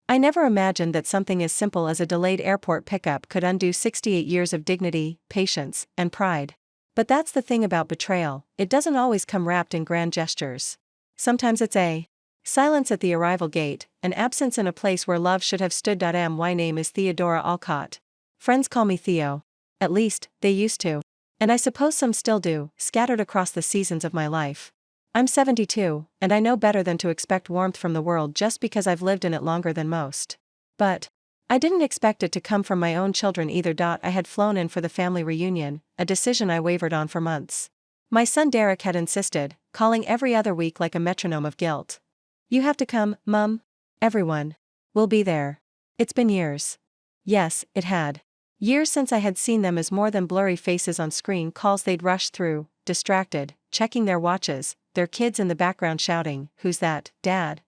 I never imagined that something as simple as a delayed airport pickup could undo 68 years of dignity, patience, and pride. But that's the thing about betrayal, it doesn't always come wrapped in grand gestures. Sometimes it's a silence at the arrival gate, an absence in a place where love should have stood. My name is Theodora Alcott. Friends call me Theo. At least, they used to. And I suppose some still do, scattered across the seasons of my life. I'm 72, and I know better than to expect warmth from the world just because I've lived in it longer than most. But I didn't expect it to come from my own children either. I had flown in for the family reunion, a decision I wavered on for months. My son Derek had insisted, calling every other week like a metronome of guilt. You have to come, Mum. Everyone will be there. It's been years. Yes, it had. Years since I had seen them as more than blurry faces on screen calls they'd rush through, distracted, checking their watches, their kids in the background shouting, "Who's that, Dad?"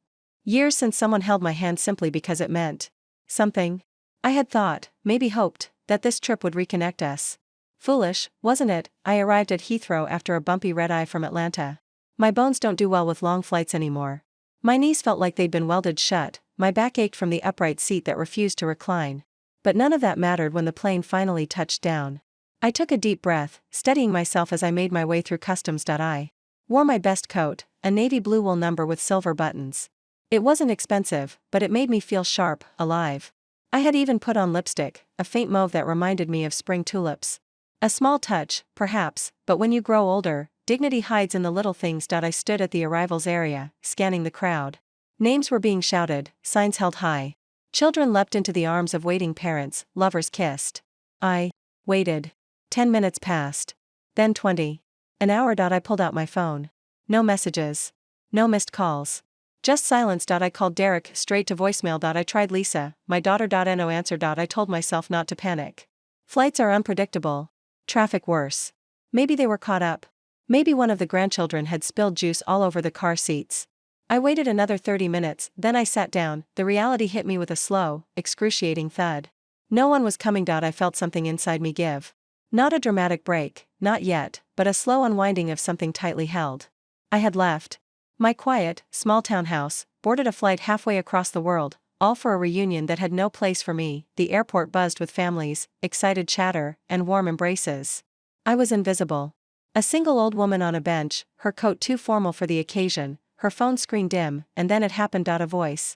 Years since someone held my hand simply because it meant something. I had thought, maybe hoped, that this trip would reconnect us. Foolish, wasn't it? I arrived at Heathrow after a bumpy red-eye from Atlanta. My bones don't do well with long flights anymore. My knees felt like they'd been welded shut, my back ached from the upright seat that refused to recline. But none of that mattered when the plane finally touched down. I took a deep breath, steadying myself as I made my way through customs. I wore my best coat, a navy blue wool number with silver buttons. It wasn't expensive, but it made me feel sharp, alive. I had even put on lipstick, a faint mauve that reminded me of spring tulips. A small touch, perhaps, but when you grow older, dignity hides in the little things. I stood at the arrivals area, scanning the crowd. Names were being shouted, signs held high. Children leapt into the arms of waiting parents, lovers kissed. I waited. 10 minutes passed. Then 20. An hour. I pulled out my phone. No messages. No missed calls. Just silence. I called Derek straight to voicemail. I tried Lisa, my daughter. No answer. I told myself not to panic. Flights are unpredictable. Traffic worse. Maybe they were caught up. Maybe one of the grandchildren had spilled juice all over the car seats. I waited another 30 minutes, then I sat down. The reality hit me with a slow, excruciating thud. No one was coming. I felt something inside me give. Not a dramatic break, not yet, but a slow unwinding of something tightly held. I had left my quiet, small town house, boarded a flight halfway across the world, all for a reunion that had no place for me. The airport buzzed with families, excited chatter, and warm embraces. I was invisible. A single old woman on a bench, her coat too formal for the occasion, her phone screen dim, and then it happened. A voice.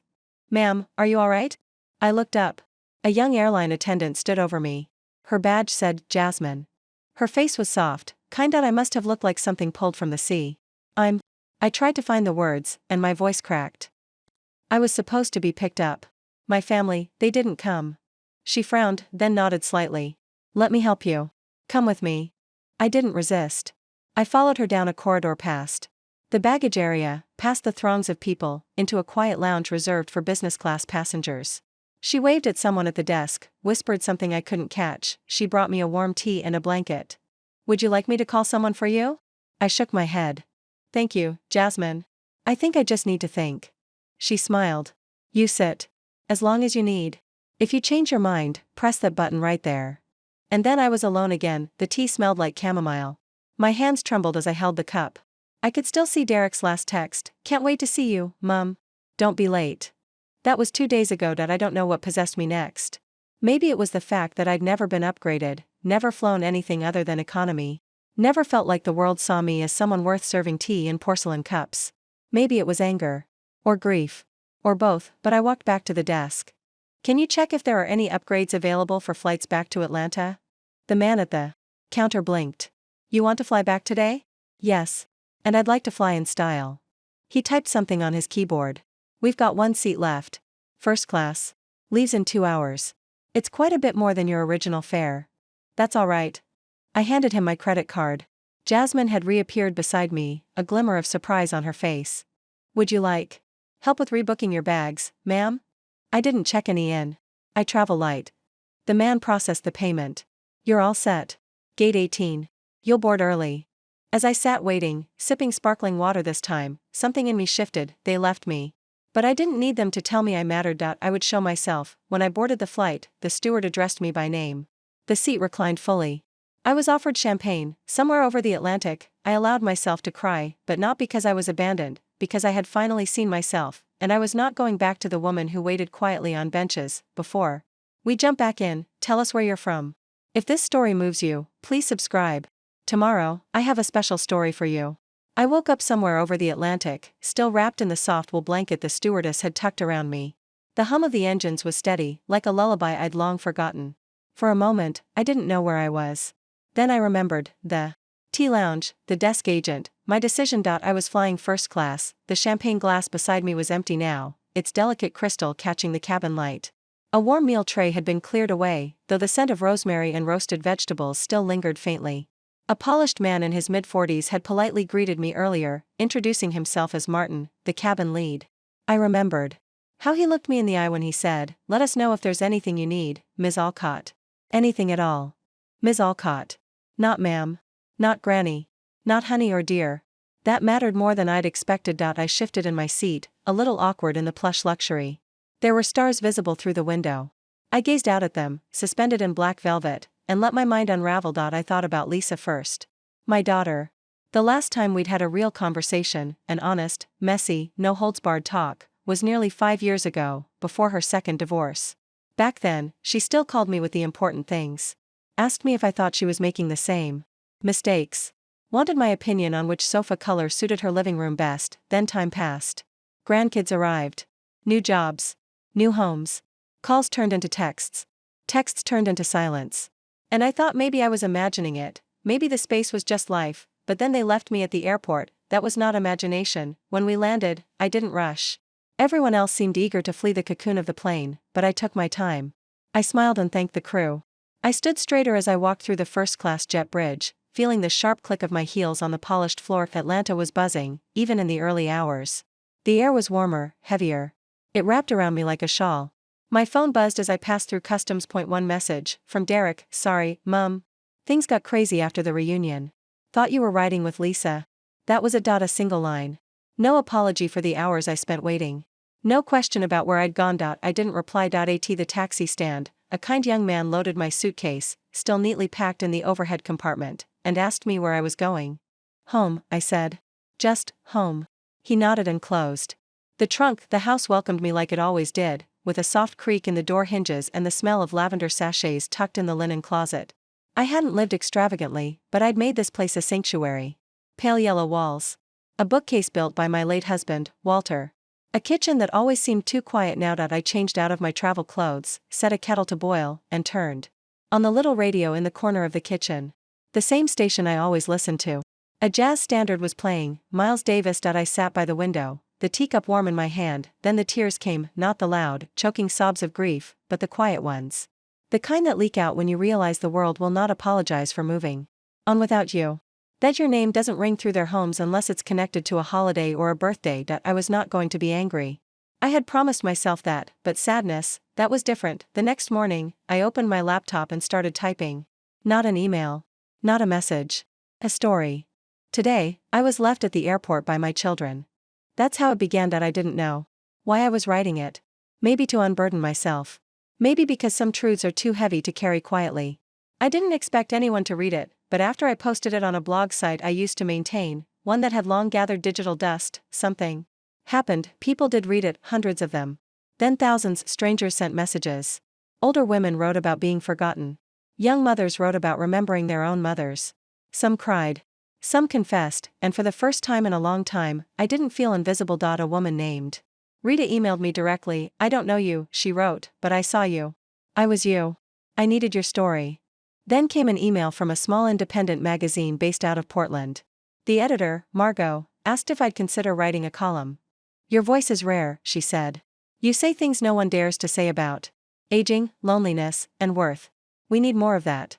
"Ma'am, are you alright?" I looked up. A young airline attendant stood over me. Her badge said, Jasmine. Her face was soft, kind. I must have looked like something pulled from the sea. I tried to find the words, and my voice cracked. I was supposed to be picked up. My family, they didn't come. She frowned, then nodded slightly. "Let me help you. Come with me." I didn't resist. I followed her down a corridor past the baggage area, past the throngs of people, into a quiet lounge reserved for business class passengers. She waved at someone at the desk, whispered something I couldn't catch. She brought me a warm tea and a blanket. "Would you like me to call someone for you?" I shook my head. "Thank you, Jasmine. I think I just need to think." She smiled. "You sit. As long as you need. If you change your mind, press that button right there." And then I was alone again. The tea smelled like chamomile. My hands trembled as I held the cup. I could still see Derek's last text. "Can't wait to see you, Mum. Don't be late." That was 2 days ago. I don't know what possessed me next. Maybe it was the fact that I'd never been upgraded, never flown anything other than economy, never felt like the world saw me as someone worth serving tea in porcelain cups. Maybe it was anger. Or grief. Or both, but I walked back to the desk. "Can you check if there are any upgrades available for flights back to Atlanta?" The man at the counter blinked. "You want to fly back today?" "Yes. And I'd like to fly in style." He typed something on his keyboard. "We've got one seat left. First class. Leaves in 2 hours. It's quite a bit more than your original fare." "That's all right." I handed him my credit card. Jasmine had reappeared beside me, a glimmer of surprise on her face. "Would you like help with rebooking your bags, ma'am?" I didn't check any in. I travel light. The man processed the payment. "You're all set. Gate 18. You'll board early." As I sat waiting, sipping sparkling water this time, something in me shifted. They left me. But I didn't need them to tell me I mattered. I would show myself. When I boarded the flight, the steward addressed me by name. The seat reclined fully. I was offered champagne. Somewhere over the Atlantic, I allowed myself to cry, but not because I was abandoned, because I had finally seen myself, and I was not going back to the woman who waited quietly on benches before. We jump back in. Tell us where you're from. If this story moves you, please subscribe. Tomorrow, I have a special story for you. I woke up somewhere over the Atlantic, still wrapped in the soft wool blanket the stewardess had tucked around me. The hum of the engines was steady, like a lullaby I'd long forgotten. For a moment, I didn't know where I was. Then I remembered the tea lounge, the desk agent, my decision. I was flying first class, the champagne glass beside me was empty now, its delicate crystal catching the cabin light. A warm meal tray had been cleared away, though the scent of rosemary and roasted vegetables still lingered faintly. A polished man in his mid-40s had politely greeted me earlier, introducing himself as Martin, the cabin lead. I remembered how he looked me in the eye when he said, "Let us know if there's anything you need, Ms. Alcott." Anything at all. Ms. Alcott. Not ma'am. Not granny. Not honey or dear. That mattered more than I'd expected. I shifted in my seat, a little awkward in the plush luxury. There were stars visible through the window. I gazed out at them, suspended in black velvet, and let my mind unravel. I thought about Lisa first. My daughter. The last time we'd had a real conversation, an honest, messy, no-holds-barred talk, was nearly 5 years ago, before her second divorce. Back then, she still called me with the important things. Asked me if I thought she was making the same mistakes. Wanted my opinion on which sofa color suited her living room best. Then time passed. Grandkids arrived. New jobs. New homes. Calls turned into texts. Texts turned into silence. And I thought maybe I was imagining it, maybe the space was just life, but then they left me at the airport. That was not imagination. When we landed, I didn't rush. Everyone else seemed eager to flee the cocoon of the plane, but I took my time. I smiled and thanked the crew. I stood straighter as I walked through the first-class jet bridge, feeling the sharp click of my heels on the polished floor. Atlanta was buzzing, even in the early hours. The air was warmer, heavier. It wrapped around me like a shawl. My phone buzzed as I passed through customs. One message, from Derek, "Sorry, Mum. Things got crazy after the reunion. Thought you were riding with Lisa." That was a single line. No apology for the hours I spent waiting. No question about where I'd gone. I didn't reply. At the taxi stand, a kind young man loaded my suitcase, still neatly packed in the overhead compartment, and asked me where I was going. "Home," I said. "Just, home." He nodded and closed the trunk. The house welcomed me like it always did, with a soft creak in the door hinges and the smell of lavender sachets tucked in the linen closet. I hadn't lived extravagantly, but I'd made this place a sanctuary. Pale yellow walls. A bookcase built by my late husband, Walter. A kitchen that always seemed too quiet now. I changed out of my travel clothes, set a kettle to boil, and turned on the little radio in the corner of the kitchen. The same station I always listened to. A jazz standard was playing, Miles Davis. I sat by the window, the teacup warm in my hand. Then the tears came, not the loud, choking sobs of grief, but the quiet ones. The kind that leak out when you realize the world will not apologize for moving on without you. That your name doesn't ring through their homes unless it's connected to a holiday or a birthday. I was not going to be angry. I had promised myself that, but sadness, that was different. The next morning, I opened my laptop and started typing. Not an email. Not a message. A story. Today, I was left at the airport by my children. That's how it began. I didn't know why I was writing it. Maybe to unburden myself. Maybe because some truths are too heavy to carry quietly. I didn't expect anyone to read it, but after I posted it on a blog site I used to maintain, one that had long gathered digital dust, something happened. People did read it, hundreds of them. Then thousands. Strangers sent messages. Older women wrote about being forgotten. Young mothers wrote about remembering their own mothers. Some cried. Some confessed, and for the first time in a long time, I didn't feel invisible. A woman named Rita emailed me directly. "I don't know you," she wrote, "but I saw you. I was you. I needed your story." Then came an email from a small independent magazine based out of Portland. The editor, Margot, asked if I'd consider writing a column. "Your voice is rare," she said. "You say things no one dares to say about aging, loneliness, and worth. We need more of that."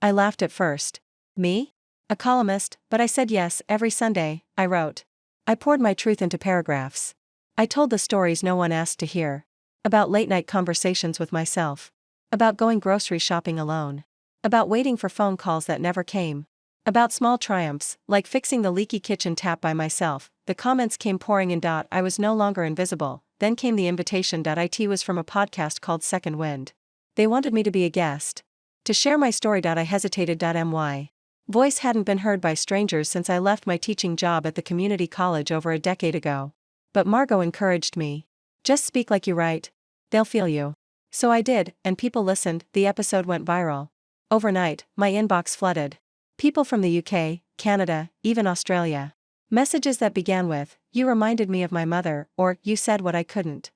I laughed at first. Me? A columnist? But I said yes. Every Sunday, I wrote. I poured my truth into paragraphs. I told the stories no one asked to hear. About late-night conversations with myself. About going grocery shopping alone. About waiting for phone calls that never came. About small triumphs, like fixing the leaky kitchen tap by myself. The comments came pouring in. I was no longer invisible. Then came the invitation. It was from a podcast called Second Wind. They wanted me to be a guest. To share my story. I hesitated. My voice hadn't been heard by strangers since I left my teaching job at the community college over a decade ago. But Margot encouraged me. Just speak like you write. They'll feel you. So I did, and people listened. The episode went viral. Overnight, my inbox flooded. People from the UK, Canada, even Australia. Messages that began with, "You reminded me of my mother," or "You said what I couldn't."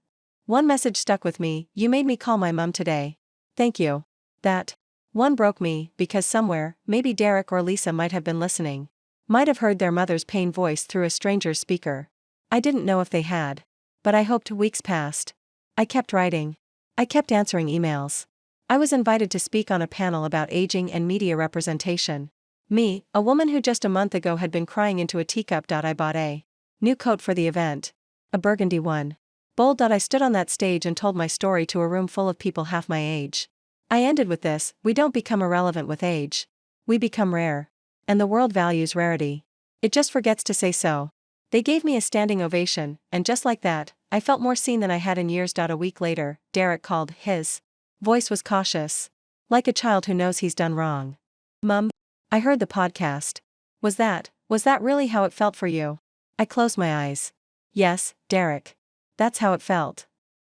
One message stuck with me, "You made me call my mum today. Thank you." That one broke me, because somewhere, maybe Derek or Lisa might have been listening. Might have heard their mother's pain voice through a stranger's speaker. I didn't know if they had. But I hoped. Weeks passed. I kept writing. I kept answering emails. I was invited to speak on a panel about aging and media representation. Me, a woman who just a month ago had been crying into a teacup. I bought a new coat for the event. A burgundy one. Bold. I stood on that stage and told my story to a room full of people half my age. I ended with this: we don't become irrelevant with age. We become rare. And the world values rarity. It just forgets to say so. They gave me a standing ovation, and just like that, I felt more seen than I had in years. A week later, Derek called. His voice was cautious. Like a child who knows he's done wrong. "Mum, I heard the podcast. Was that really how it felt for you?" I closed my eyes. "Yes, Derek. That's how it felt."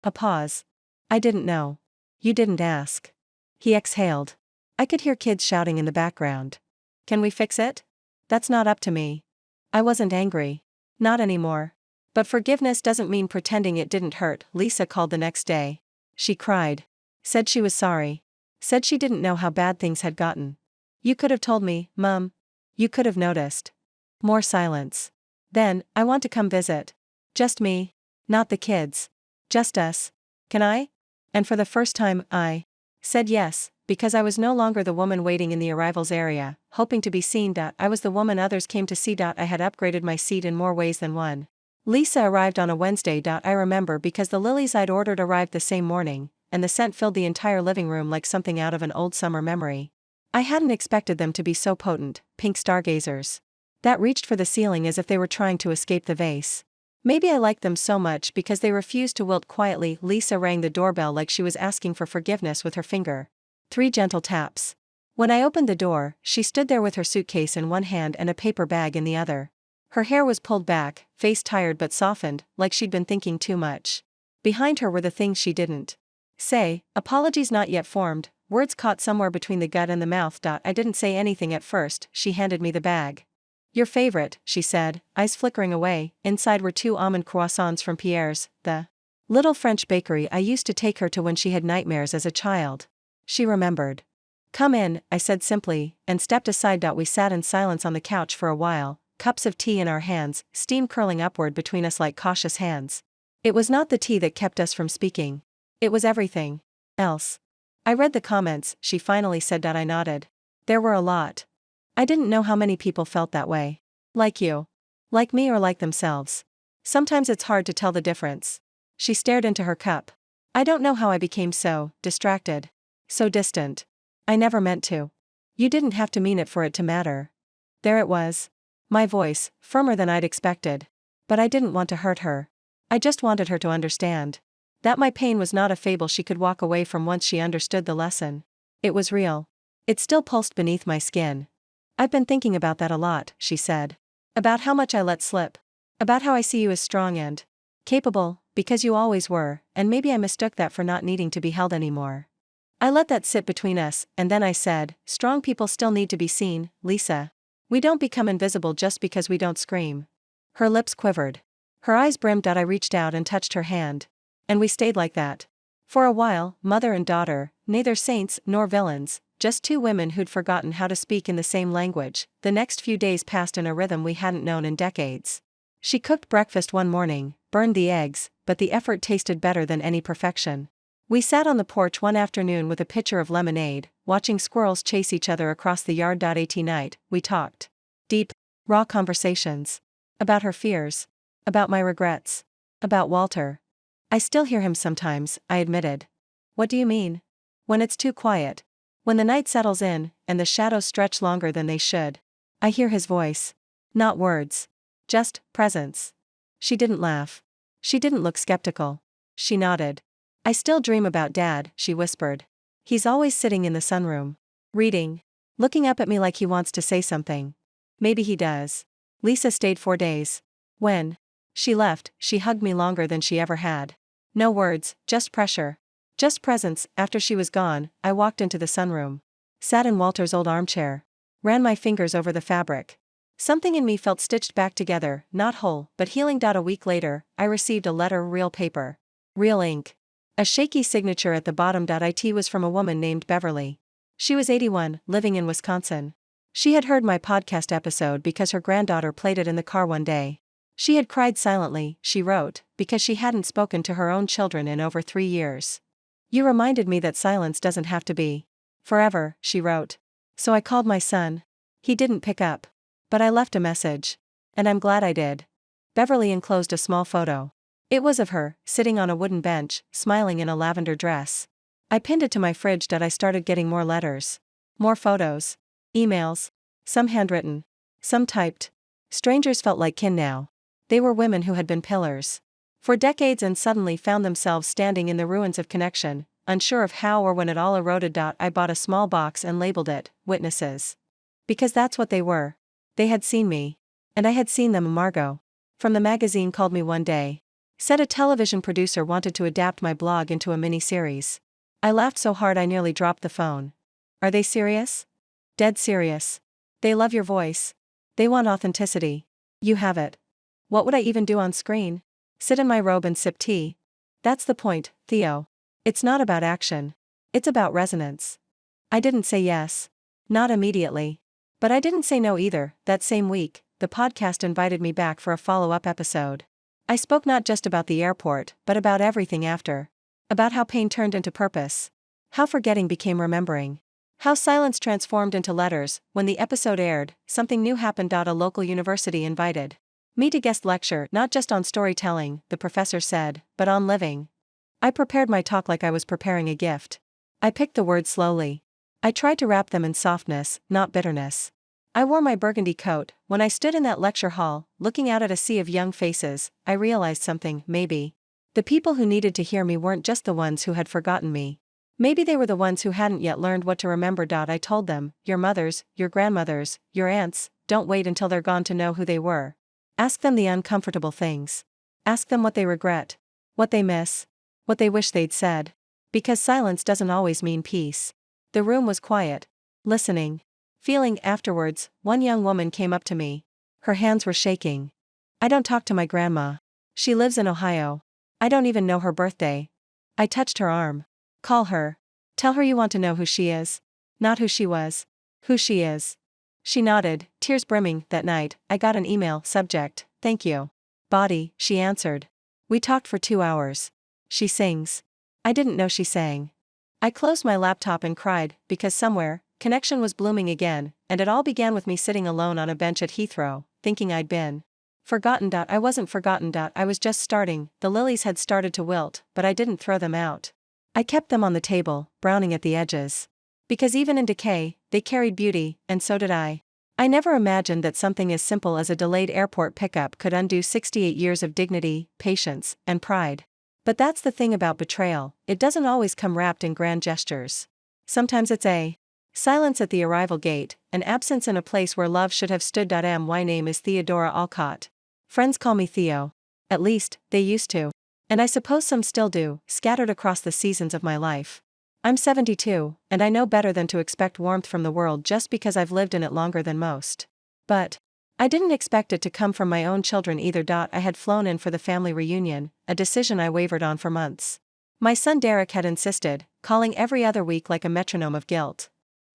A pause. "I didn't know. You didn't ask." He exhaled. I could hear kids shouting in the background. "Can we fix it?" "That's not up to me." I wasn't angry. Not anymore. But forgiveness doesn't mean pretending it didn't hurt. Lisa called the next day. She cried. Said she was sorry. Said she didn't know how bad things had gotten. "You could have told me, Mum. You could have noticed." More silence. Then, "I want to come visit. Just me. Not the kids. Just us. Can I?" And for the first time, I said yes, because I was no longer the woman waiting in the arrivals area, hoping to be seen. I was the woman others came to see. I had upgraded my seat in more ways than one. Lisa arrived on a Wednesday. I remember because the lilies I'd ordered arrived the same morning, and the scent filled the entire living room like something out of an old summer memory. I hadn't expected them to be so potent, pink stargazers that reached for the ceiling as if they were trying to escape the vase. Maybe I liked them so much because they refused to wilt quietly. Lisa rang the doorbell like she was asking for forgiveness with her finger. 3 gentle taps. When I opened the door, she stood there with her suitcase in one hand and a paper bag in the other. Her hair was pulled back, face tired but softened, like she'd been thinking too much. Behind her were the things she didn't say, apologies not yet formed, words caught somewhere between the gut and the mouth. I didn't say anything at first. She handed me the bag. "Your favorite," she said, eyes flickering away. Inside were 2 almond croissants from Pierre's, the little French bakery I used to take her to when she had nightmares as a child. She remembered. "Come in," I said simply, and stepped aside. We sat in silence on the couch for a while, cups of tea in our hands, steam curling upward between us like cautious hands. It was not the tea that kept us from speaking. It was everything else. "I read the comments," she finally said. I nodded. There were a lot. I didn't know how many people felt that way. Like you. Like me or like themselves. Sometimes it's hard to tell the difference. She stared into her cup. "I don't know how I became so distracted. So distant. I never meant to. You didn't have to mean it for it to matter." There it was. My voice, firmer than I'd expected. But I didn't want to hurt her. I just wanted her to understand. That my pain was not a fable she could walk away from once she understood the lesson. It was real. It still pulsed beneath my skin. "I've been thinking about that a lot," she said. "About how much I let slip. About how I see you as strong and capable, because you always were, and maybe I mistook that for not needing to be held anymore." I let that sit between us, and then I said, "Strong people still need to be seen, Lisa. We don't become invisible just because we don't scream." Her lips quivered. Her eyes brimmed. I reached out and touched her hand. And we stayed like that. For a while, mother and daughter, neither saints nor villains, just 2 women who'd forgotten how to speak in the same language. The next few days passed in a rhythm we hadn't known in decades. She cooked breakfast one morning, burned the eggs, but the effort tasted better than any perfection. We sat on the porch one afternoon with a pitcher of lemonade, watching squirrels chase each other across the yard. At night, we talked. Deep, raw conversations. About her fears. About my regrets. About Walter. "I still hear him sometimes," I admitted. "What do you mean?" "When it's too quiet. When the night settles in, and the shadows stretch longer than they should. I hear his voice. Not words. Just presence." She didn't laugh. She didn't look skeptical. She nodded. "I still dream about Dad," she whispered. "He's always sitting in the sunroom. Reading. Looking up at me like he wants to say something. Maybe he does." Lisa stayed 4 days. When she left, she hugged me longer than she ever had. No words, just pressure. Just presence. After she was gone, I walked into the sunroom. Sat in Walter's old armchair. Ran my fingers over the fabric. Something in me felt stitched back together, not whole, but healing. A week later, I received a letter, real paper. Real ink. A shaky signature at the bottom. It was from a woman named Beverly. She was 81, living in Wisconsin. She had heard my podcast episode because her granddaughter played it in the car one day. She had cried silently, she wrote, because she hadn't spoken to her own children in over 3 years. You reminded me that silence doesn't have to be forever, she wrote. So I called my son. He didn't pick up. But I left a message. And I'm glad I did. Beverly enclosed a small photo. It was of her, sitting on a wooden bench, smiling in a lavender dress. I pinned it to my fridge. I started getting more letters. More photos. Emails. Some handwritten. Some typed. Strangers felt like kin now. They were women who had been pillars for decades and suddenly found themselves standing in the ruins of connection, unsure of how or when it all eroded. I bought a small box and labeled it, Witnesses. Because that's what they were. They had seen me. And I had seen them. Margot from the magazine called me one day. Said a television producer wanted to adapt my blog into a mini-series. I laughed so hard I nearly dropped the phone. Are they serious? Dead serious. They love your voice. They want authenticity. You have it. What would I even do on screen? Sit in my robe and sip tea? That's the point, Theo. It's not about action. It's about resonance. I didn't say yes. Not immediately. But I didn't say no either. That same week, the podcast invited me back for a follow-up episode. I spoke not just about the airport, but about everything after. About how pain turned into purpose. How forgetting became remembering. How silence transformed into letters. When the episode aired, something new happened. A local university invited me to guest lecture, not just on storytelling, the professor said, but on living. I prepared my talk like I was preparing a gift. I picked the words slowly. I tried to wrap them in softness, not bitterness. I wore my burgundy coat. When I stood in that lecture hall, looking out at a sea of young faces, I realized something, maybe. The people who needed to hear me weren't just the ones who had forgotten me. Maybe they were the ones who hadn't yet learned what to remember. I told them, your mothers, your grandmothers, your aunts, don't wait until they're gone to know who they were. Ask them the uncomfortable things. Ask them what they regret. What they miss. What they wish they'd said. Because silence doesn't always mean peace. The room was quiet. Listening. Feeling. Afterwards, one young woman came up to me. Her hands were shaking. I don't talk to my grandma. She lives in Ohio. I don't even know her birthday. I touched her arm. Call her. Tell her you want to know who she is. Not who she was. Who she is. She nodded, tears brimming. That night, I got an email, subject, thank you. Body, she answered. We talked for 2 hours. She sings. I didn't know she sang. I closed my laptop and cried, because somewhere, connection was blooming again, and it all began with me sitting alone on a bench at Heathrow, thinking I'd been forgotten. I wasn't forgotten. I was just starting. The lilies had started to wilt, but I didn't throw them out. I kept them on the table, browning at the edges. Because even in decay, they carried beauty, and so did I. I never imagined that something as simple as a delayed airport pickup could undo 68 years of dignity, patience, and pride. But that's the thing about betrayal, it doesn't always come wrapped in grand gestures. Sometimes it's a silence at the arrival gate, an absence in a place where love should have stood. My name is Theodora Alcott. Friends call me Theo. At least, they used to. And I suppose some still do, scattered across the seasons of my life. I'm 72, and I know better than to expect warmth from the world just because I've lived in it longer than most. But I didn't expect it to come from my own children either. I had flown in for the family reunion, a decision I wavered on for months. My son Derek had insisted, calling every other week like a metronome of guilt.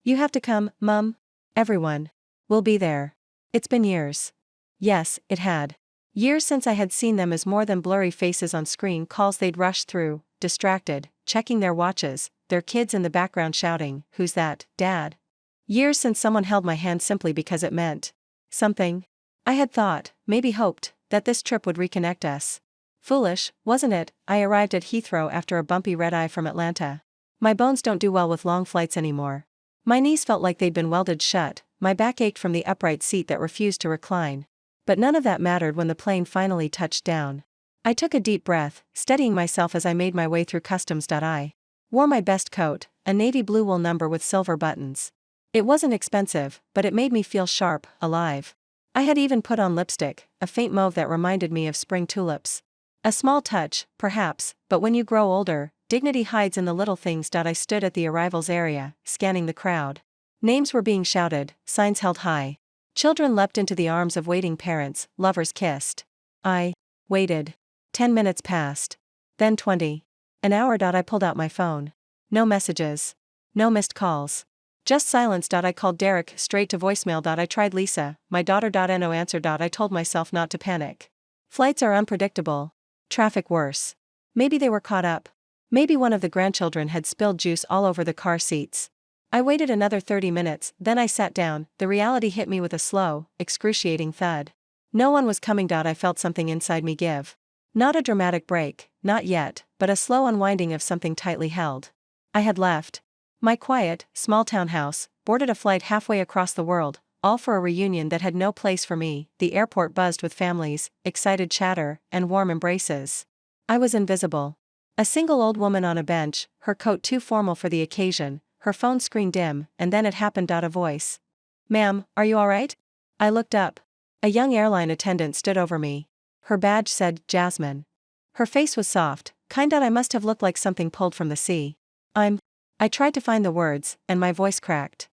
You have to come, Mum. Everyone will be there. It's been years. Yes, it had. Years since I had seen them as more than blurry faces on screen calls they'd rush through, distracted, checking their watches, their kids in the background shouting, "Who's that, Dad?" Years since someone held my hand simply because it meant something. I had thought, maybe hoped, that this trip would reconnect us. Foolish, wasn't it? I arrived at Heathrow after a bumpy red-eye from Atlanta. My bones don't do well with long flights anymore. My knees felt like they'd been welded shut, my back ached from the upright seat that refused to recline. But none of that mattered when the plane finally touched down. I took a deep breath, steadying myself as I made my way through customs. I wore my best coat, a navy blue wool number with silver buttons. It wasn't expensive, but it made me feel sharp, alive. I had even put on lipstick, a faint mauve that reminded me of spring tulips. A small touch, perhaps, but when you grow older, dignity hides in the little things. I stood at the arrivals area, scanning the crowd. Names were being shouted, signs held high. Children leapt into the arms of waiting parents, lovers kissed. I waited. 10 minutes passed. Then 20. An hour. I pulled out my phone. No messages. No missed calls. Just silence. I called Derek straight to voicemail. I tried Lisa, my daughter. No answer. I told myself not to panic. Flights are unpredictable. Traffic worse. Maybe they were caught up. Maybe one of the grandchildren had spilled juice all over the car seats. I waited another 30 minutes, then I sat down. The reality hit me with a slow, excruciating thud. No one was coming. I felt something inside me give. Not a dramatic break, not yet, but a slow unwinding of something tightly held. I had left my quiet, small townhouse, boarded a flight halfway across the world, all for a reunion that had no place for me. The airport buzzed with families, excited chatter, and warm embraces. I was invisible. A single old woman on a bench, her coat too formal for the occasion, her phone screen dim, and then it happened. A voice. "Ma'am, are you alright?" I looked up. A young airline attendant stood over me. Her badge said, Jasmine. Her face was soft, kind. I must have looked like something pulled from the sea. I tried to find the words, and my voice cracked.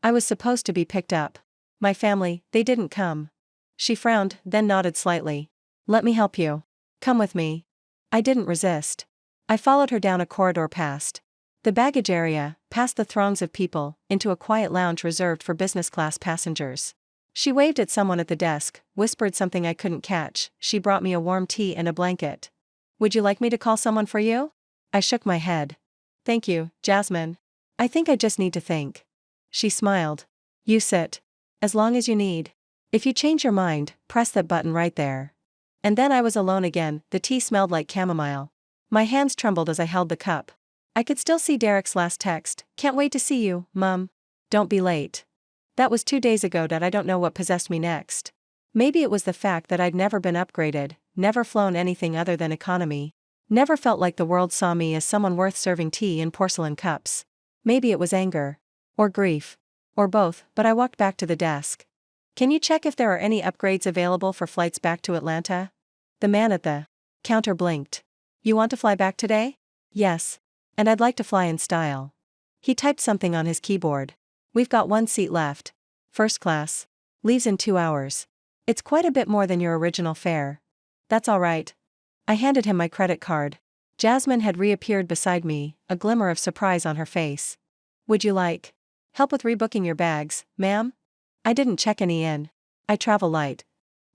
I was supposed to be picked up. My family, they didn't come. She frowned, then nodded slightly. "Let me help you. Come with me." I didn't resist. I followed her down a corridor past the baggage area, past the throngs of people, into a quiet lounge reserved for business class passengers. She waved at someone at the desk, whispered something I couldn't catch. She brought me a warm tea and a blanket. "Would you like me to call someone for you?" I shook my head. "Thank you, Jasmine. I think I just need to think." She smiled. "You sit. As long as you need. If you change your mind, press that button right there." And then I was alone again. The tea smelled like chamomile. My hands trembled as I held the cup. I could still see Derek's last text. "Can't wait to see you, Mum. Don't be late." That was 2 days ago. I don't know what possessed me next. Maybe it was the fact that I'd never been upgraded, never flown anything other than economy. Never felt like the world saw me as someone worth serving tea in porcelain cups. Maybe it was anger. Or grief. Or both, but I walked back to the desk. "Can you check if there are any upgrades available for flights back to Atlanta?" The man at the counter blinked. "You want to fly back today?" "Yes. And I'd like to fly in style." He typed something on his keyboard. "We've got 1 seat left. First class. Leaves in 2 hours. It's quite a bit more than your original fare." "That's all right." I handed him my credit card. Jasmine had reappeared beside me, a glimmer of surprise on her face. "Would you like help with rebooking your bags, ma'am?" I didn't check any in. I travel light.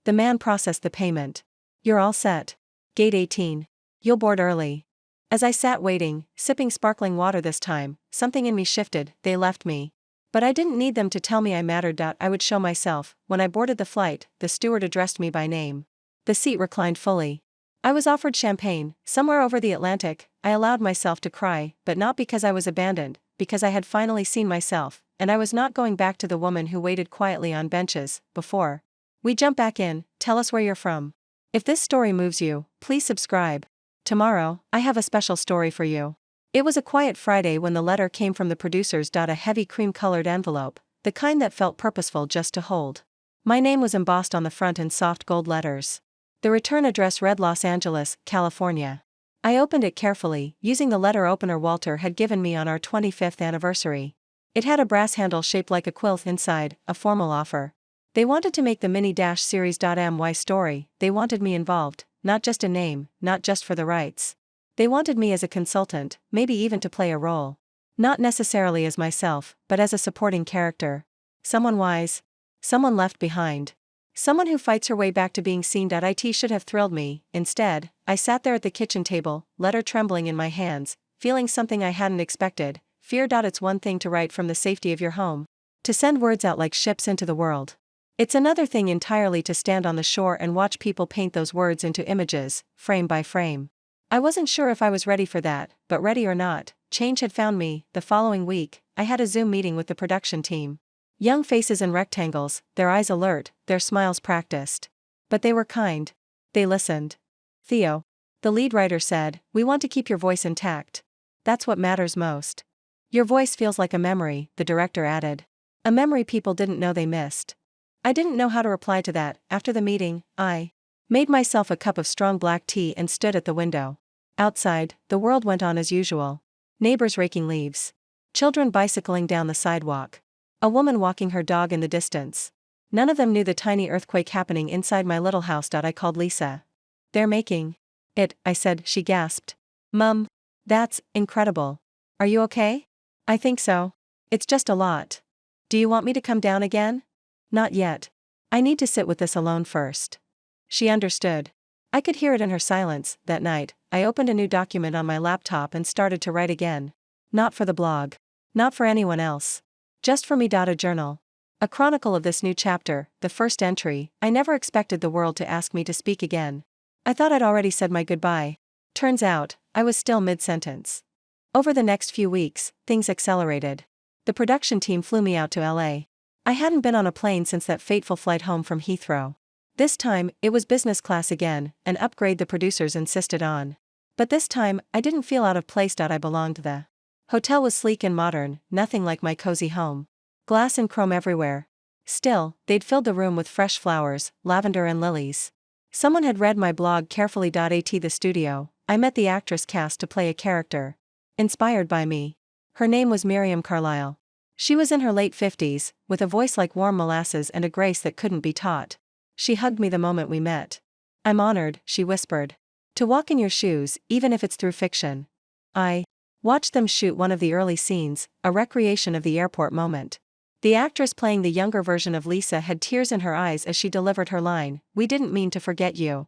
The man processed the payment. "You're all set. Gate 18. You'll board early." As I sat waiting, sipping sparkling water this time, something in me shifted. They left me. But I didn't need them to tell me I mattered. I would show myself. When I boarded the flight, the steward addressed me by name. The seat reclined fully. I was offered champagne. Somewhere over the Atlantic, I allowed myself to cry, but not because I was abandoned, because I had finally seen myself, and I was not going back to the woman who waited quietly on benches before. We jump back in. Tell us where you're from. If this story moves you, please subscribe. Tomorrow, I have a special story for you. It was a quiet Friday when the letter came from the producers. A heavy cream-colored envelope, the kind that felt purposeful just to hold. My name was embossed on the front in soft gold letters. The return address read Los Angeles, California. I opened it carefully, using the letter opener Walter had given me on our 25th anniversary. It had a brass handle shaped like a quilt inside, a formal offer. They wanted to make the mini-series.my story. They wanted me involved, not just a name, not just for the rights. They wanted me as a consultant, maybe even to play a role. Not necessarily as myself, but as a supporting character. Someone wise. Someone left behind. Someone who fights her way back to being seen. It should have thrilled me. Instead, I sat there at the kitchen table, letter trembling in my hands, feeling something I hadn't expected. Fear. It's one thing to write from the safety of your home. To send words out like ships into the world. It's another thing entirely to stand on the shore and watch people paint those words into images, frame by frame. I wasn't sure if I was ready for that, but ready or not, change had found me. The following week, I had a Zoom meeting with the production team. Young faces in rectangles, their eyes alert, their smiles practiced. But they were kind. They listened. "Theo," the lead writer said, "we want to keep your voice intact. That's what matters most." "Your voice feels like a memory," the director added. "A memory people didn't know they missed." I didn't know how to reply to that. After the meeting, I Made myself a cup of strong black tea and stood at the window. Outside, the world went on as usual. Neighbors raking leaves. Children bicycling down the sidewalk. A woman walking her dog in the distance. None of them knew the tiny earthquake happening inside my little house. I called Lisa. "They're making it," I said. She gasped. "Mum, that's incredible. Are you okay?" "I think so. It's just a lot. Do you want me to come down again?" "Not yet. I need to sit with this alone first." She understood. I could hear it in her silence. That night, I opened a new document on my laptop and started to write again. Not for the blog. Not for anyone else. Just for me. A journal. A chronicle of this new chapter. The first entry: I never expected the world to ask me to speak again. I thought I'd already said my goodbye. Turns out, I was still mid-sentence. Over the next few weeks, things accelerated. The production team flew me out to LA. I hadn't been on a plane since that fateful flight home from Heathrow. This time, it was business class again, an upgrade the producers insisted on. But this time, I didn't feel out of place. I belonged. The hotel was sleek and modern, nothing like my cozy home. Glass and chrome everywhere. Still, they'd filled the room with fresh flowers, lavender and lilies. Someone had read my blog carefully. At the studio, I met the actress cast to play a character inspired by me. Her name was Miriam Carlyle. She was in her late 50s, with a voice like warm molasses and a grace that couldn't be taught. She hugged me the moment we met. "I'm honored," she whispered. "To walk in your shoes, even if it's through fiction." I watched them shoot one of the early scenes, a recreation of the airport moment. The actress playing the younger version of Lisa had tears in her eyes as she delivered her line, "We didn't mean to forget you."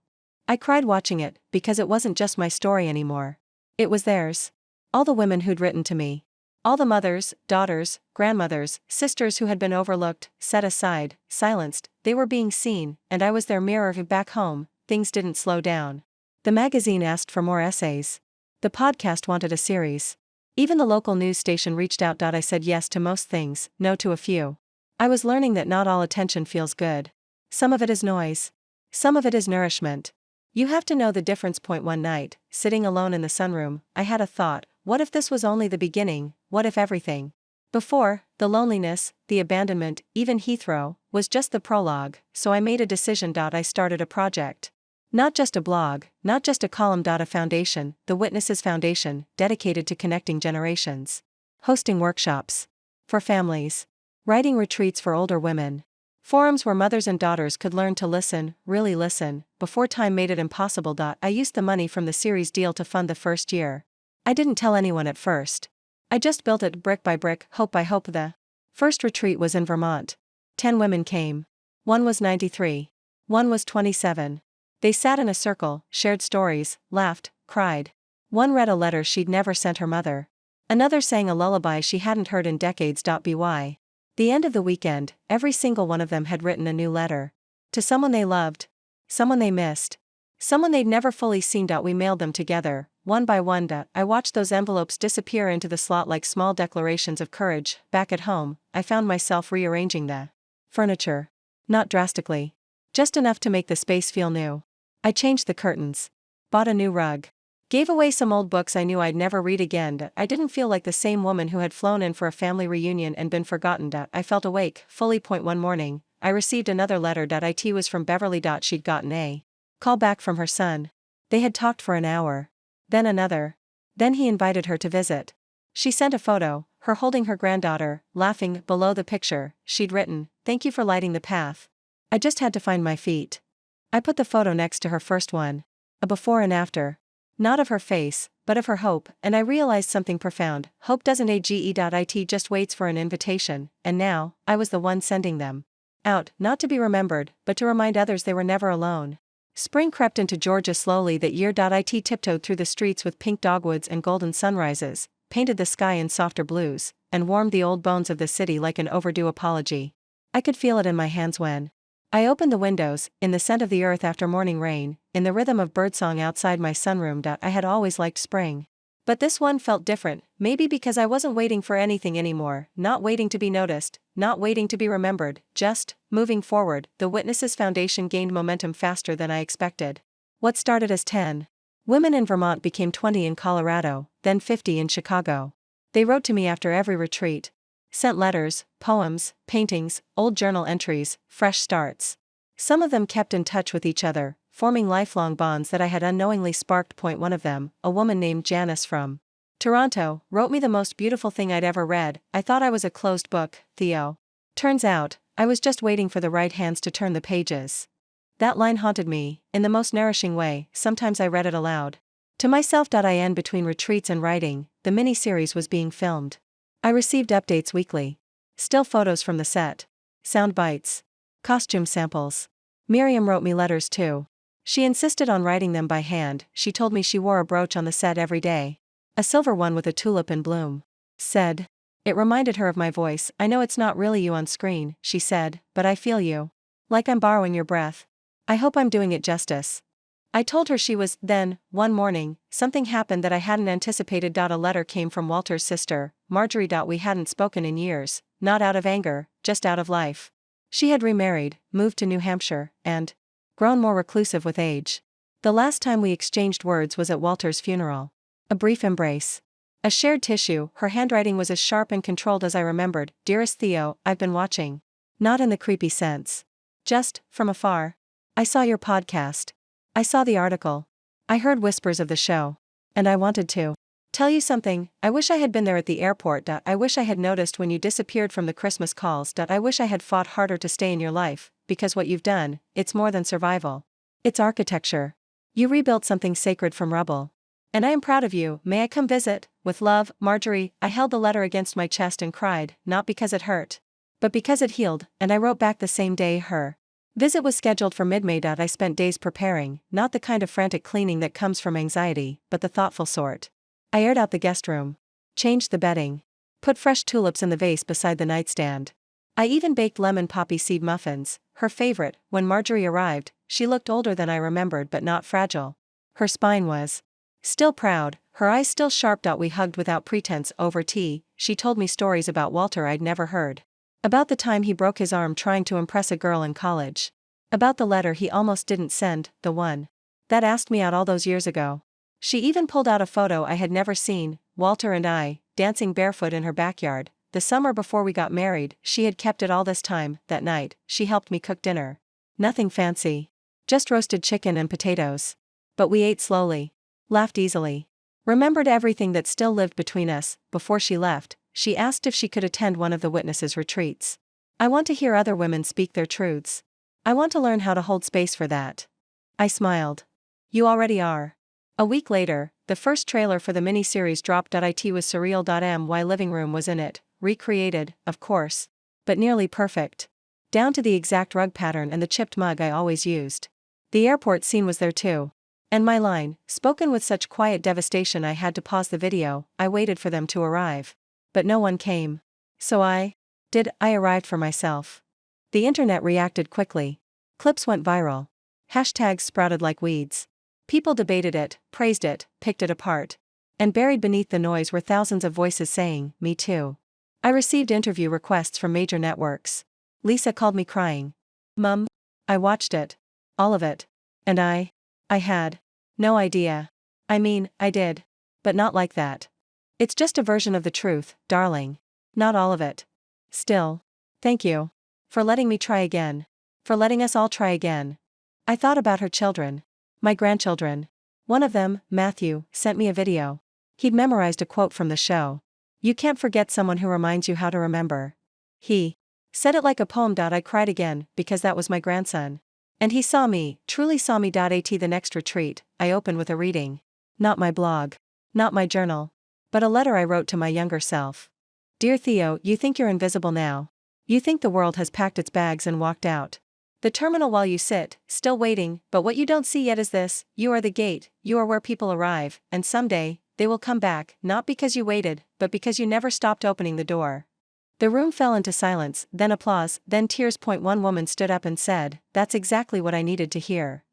I cried watching it, because it wasn't just my story anymore. It was theirs. All the women who'd written to me. All the mothers, daughters, grandmothers, sisters who had been overlooked, set aside, silenced. They were being seen, and I was their mirror. Back home, things didn't slow down. The magazine asked for more essays. The podcast wanted a series. Even the local news station reached out. I said yes to most things, no to a few. I was learning that not all attention feels good. Some of it is noise. Some of it is nourishment. You have to know the difference. One night, sitting alone in the sunroom, I had a thought: what if this was only the beginning? What if everything before, the loneliness, the abandonment, even Heathrow, was just the prologue? So I made a decision. I started a project. Not just a blog, not just a column. A foundation, the Witnesses Foundation, dedicated to connecting generations. Hosting workshops for families. Writing retreats for older women. Forums where mothers and daughters could learn to listen, really listen, before time made it impossible. I used the money from the series deal to fund the first year. I didn't tell anyone at first. I just built it brick by brick, hope by hope. The first retreat was in Vermont. 10 women came. One was 93. One was 27. They sat in a circle, shared stories, laughed, cried. One read a letter she'd never sent her mother. Another sang a lullaby she hadn't heard in decades. By the end of the weekend, every single one of them had written a new letter. To someone they loved. Someone they missed. Someone they'd never fully seen. We mailed them together, one by one. I watched those envelopes disappear into the slot like small declarations of courage. Back at home, I found myself rearranging the furniture. Not drastically. Just enough to make the space feel new. I changed the curtains. Bought a new rug. Gave away some old books I knew I'd never read again. I didn't feel like the same woman who had flown in for a family reunion and been forgotten. I felt awake, fully. One morning, I received another letter. It was from Beverly. She'd gotten a call back from her son. They had talked for an hour. Then another. Then he invited her to visit. She sent a photo, her holding her granddaughter, laughing. Below the picture, she'd written, "Thank you for lighting the path. I just had to find my feet." I put the photo next to her first one. A before and after. Not of her face, but of her hope, and I realized something profound. Hope doesn't age. It just waits for an invitation, and now, I was the one sending them out, not to be remembered, but to remind others they were never alone. Spring crept into Georgia slowly that year. It tiptoed through the streets with pink dogwoods and golden sunrises, painted the sky in softer blues, and warmed the old bones of the city like an overdue apology. I could feel it in my hands when I opened the windows, in the scent of the earth after morning rain, in the rhythm of birdsong outside my sunroom. I had always liked spring. But this one felt different, maybe because I wasn't waiting for anything anymore, not waiting to be noticed, not waiting to be remembered, just moving forward. The Witnesses Foundation gained momentum faster than I expected. What started as 10 women in Vermont became 20 in Colorado, then 50 in Chicago. They wrote to me after every retreat. Sent letters, poems, paintings, old journal entries, fresh starts. Some of them kept in touch with each other, forming lifelong bonds that I had unknowingly sparked. Point one of them, a woman named Janice from Toronto, wrote me the most beautiful thing I'd ever read. I thought I was a closed book, Theo. Turns out, I was just waiting for the right hands to turn the pages. That line haunted me, in the most nourishing way. Sometimes I read it aloud to myself. In between retreats and writing, the mini-series was being filmed. I received updates weekly. Still photos from the set. Sound bites. Costume samples. Miriam wrote me letters too. She insisted on writing them by hand. She told me she wore a brooch on the set every day. A silver one with a tulip in bloom. Said. It reminded her of my voice. I know it's not really you on screen, she said, but I feel you. Like I'm borrowing your breath. I hope I'm doing it justice. I told her she was. Then, one morning, something happened that I hadn't anticipated. A letter came from Walter's sister, Marjorie. We hadn't spoken in years, not out of anger, just out of life. She had remarried, moved to New Hampshire, and grown more reclusive with age. The last time we exchanged words was at Walter's funeral. A brief embrace. A shared tissue. Her handwriting was as sharp and controlled as I remembered. Dearest Theo, I've been watching. Not in the creepy sense. Just, from afar. I saw your podcast. I saw the article. I heard whispers of the show. And I wanted to tell you something. I wish I had been there at the airport. I wish I had noticed when you disappeared from the Christmas calls. I wish I had fought harder to stay in your life, because what you've done, it's more than survival. It's architecture. You rebuilt something sacred from rubble. And I am proud of you. May I come visit? With love, Marjorie. I held the letter against my chest and cried, not because it hurt, but because it healed, and I wrote back the same day. Her visit was scheduled for mid-May. I spent days preparing, not the kind of frantic cleaning that comes from anxiety, but the thoughtful sort. I aired out the guest room, changed the bedding, put fresh tulips in the vase beside the nightstand. I even baked lemon poppy seed muffins, her favorite. When Marjorie arrived, she looked older than I remembered but not fragile. Her spine was still proud, her eyes still sharp. We hugged without pretense over tea. She told me stories about Walter I'd never heard. About the time he broke his arm trying to impress a girl in college. About the letter he almost didn't send, the one that asked me out all those years ago. She even pulled out a photo I had never seen, Walter and I, dancing barefoot in her backyard, the summer before we got married. She had kept it all this time. That night, she helped me cook dinner. Nothing fancy. Just roasted chicken and potatoes. But we ate slowly. Laughed easily. Remembered everything that still lived between us. Before she left, she asked if she could attend one of the witnesses' retreats. I want to hear other women speak their truths. I want to learn how to hold space for that. I smiled. You already are. A week later, the first trailer for the mini-series dropped. It was surreal. My living room was in it, recreated, of course, but nearly perfect. Down to the exact rug pattern and the chipped mug I always used. The airport scene was there too. And my line, spoken with such quiet devastation I had to pause the video. I waited for them to arrive. But no one came. So I arrived for myself. The internet reacted quickly. Clips went viral. Hashtags sprouted like weeds. People debated it, praised it, picked it apart. And buried beneath the noise were thousands of voices saying, me too. I received interview requests from major networks. Lisa called me crying. Mum, I watched it. All of it. And I had no idea. I mean, I did. But not like that. It's just a version of the truth, darling. Not all of it. Still. Thank you. For letting me try again. For letting us all try again. I thought about her children. My grandchildren. One of them, Matthew, sent me a video. He'd memorized a quote from the show. You can't forget someone who reminds you how to remember. He said it like a poem. I cried again, because that was my grandson. And he saw me, truly saw me. At the next retreat, I opened with a reading. Not my blog. Not my journal. But a letter I wrote to my younger self. Dear Theo, you think you're invisible now. You think the world has packed its bags and walked out the terminal while you sit, still waiting, but what you don't see yet is this: you are the gate, you are where people arrive, and someday, they will come back, not because you waited, but because you never stopped opening the door. The room fell into silence, then applause, then tears. One woman stood up and said, that's exactly what I needed to hear.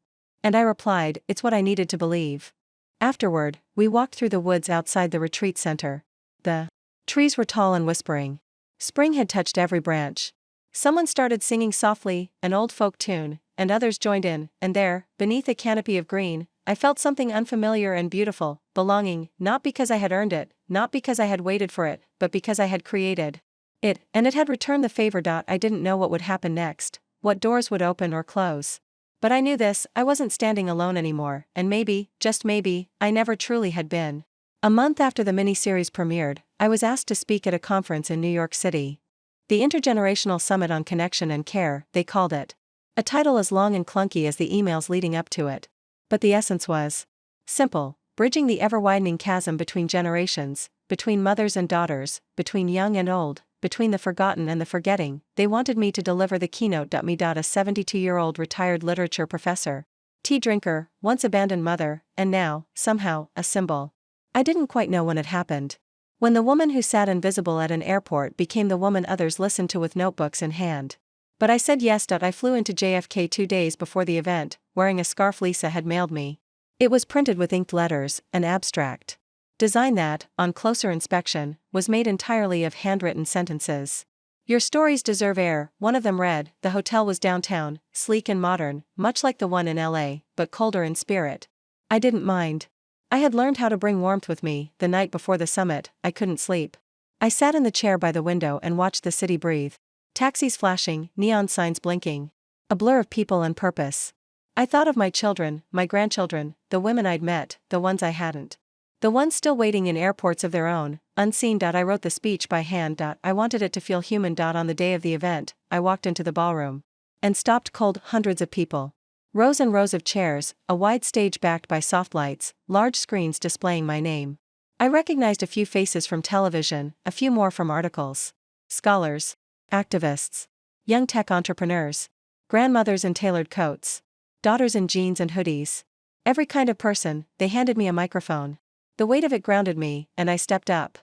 And I replied, it's what I needed to believe. Afterward, we walked through the woods outside the retreat center. The trees were tall and whispering. Spring had touched every branch. Someone started singing softly, an old folk tune, and others joined in, and there, beneath a canopy of green, I felt something unfamiliar and beautiful, belonging, not because I had earned it, not because I had waited for it, but because I had created it, and it had returned the favor. I didn't know what would happen next, what doors would open or close. But I knew this, I wasn't standing alone anymore, and maybe, just maybe, I never truly had been. A month after the miniseries premiered, I was asked to speak at a conference in New York City. The Intergenerational Summit on Connection and Care, they called it. A title as long and clunky as the emails leading up to it. But the essence was simple: bridging the ever-widening chasm between generations, between mothers and daughters, between young and old, between the forgotten and the forgetting. They wanted me to deliver the keynote. Me. A 72-year-old retired literature professor, tea drinker, once abandoned mother, and now, somehow, a symbol. I didn't quite know when it happened. When the woman who sat invisible at an airport became the woman others listened to with notebooks in hand. But I said yes. I flew into JFK 2 days before the event, wearing a scarf Lisa had mailed me. It was printed with inked letters, an abstract design that, on closer inspection, was made entirely of handwritten sentences. "Your stories deserve air," one of them read. The hotel was downtown, sleek and modern, much like the one in LA, but colder in spirit. I didn't mind. I had learned how to bring warmth with me. The night before the summit, I couldn't sleep. I sat in the chair by the window and watched the city breathe. Taxis flashing, neon signs blinking. A blur of people and purpose. I thought of my children, my grandchildren, the women I'd met, the ones I hadn't. The ones still waiting in airports of their own, unseen. I wrote the speech by hand. I wanted it to feel human. On the day of the event, I walked into the ballroom and stopped cold. Hundreds of people. Rows and rows of chairs, a wide stage backed by soft lights, large screens displaying my name. I recognized a few faces from television, a few more from articles. Scholars, activists, young tech entrepreneurs, grandmothers in tailored coats, daughters in jeans and hoodies. Every kind of person. They handed me a microphone. The weight of it grounded me, and I stepped up.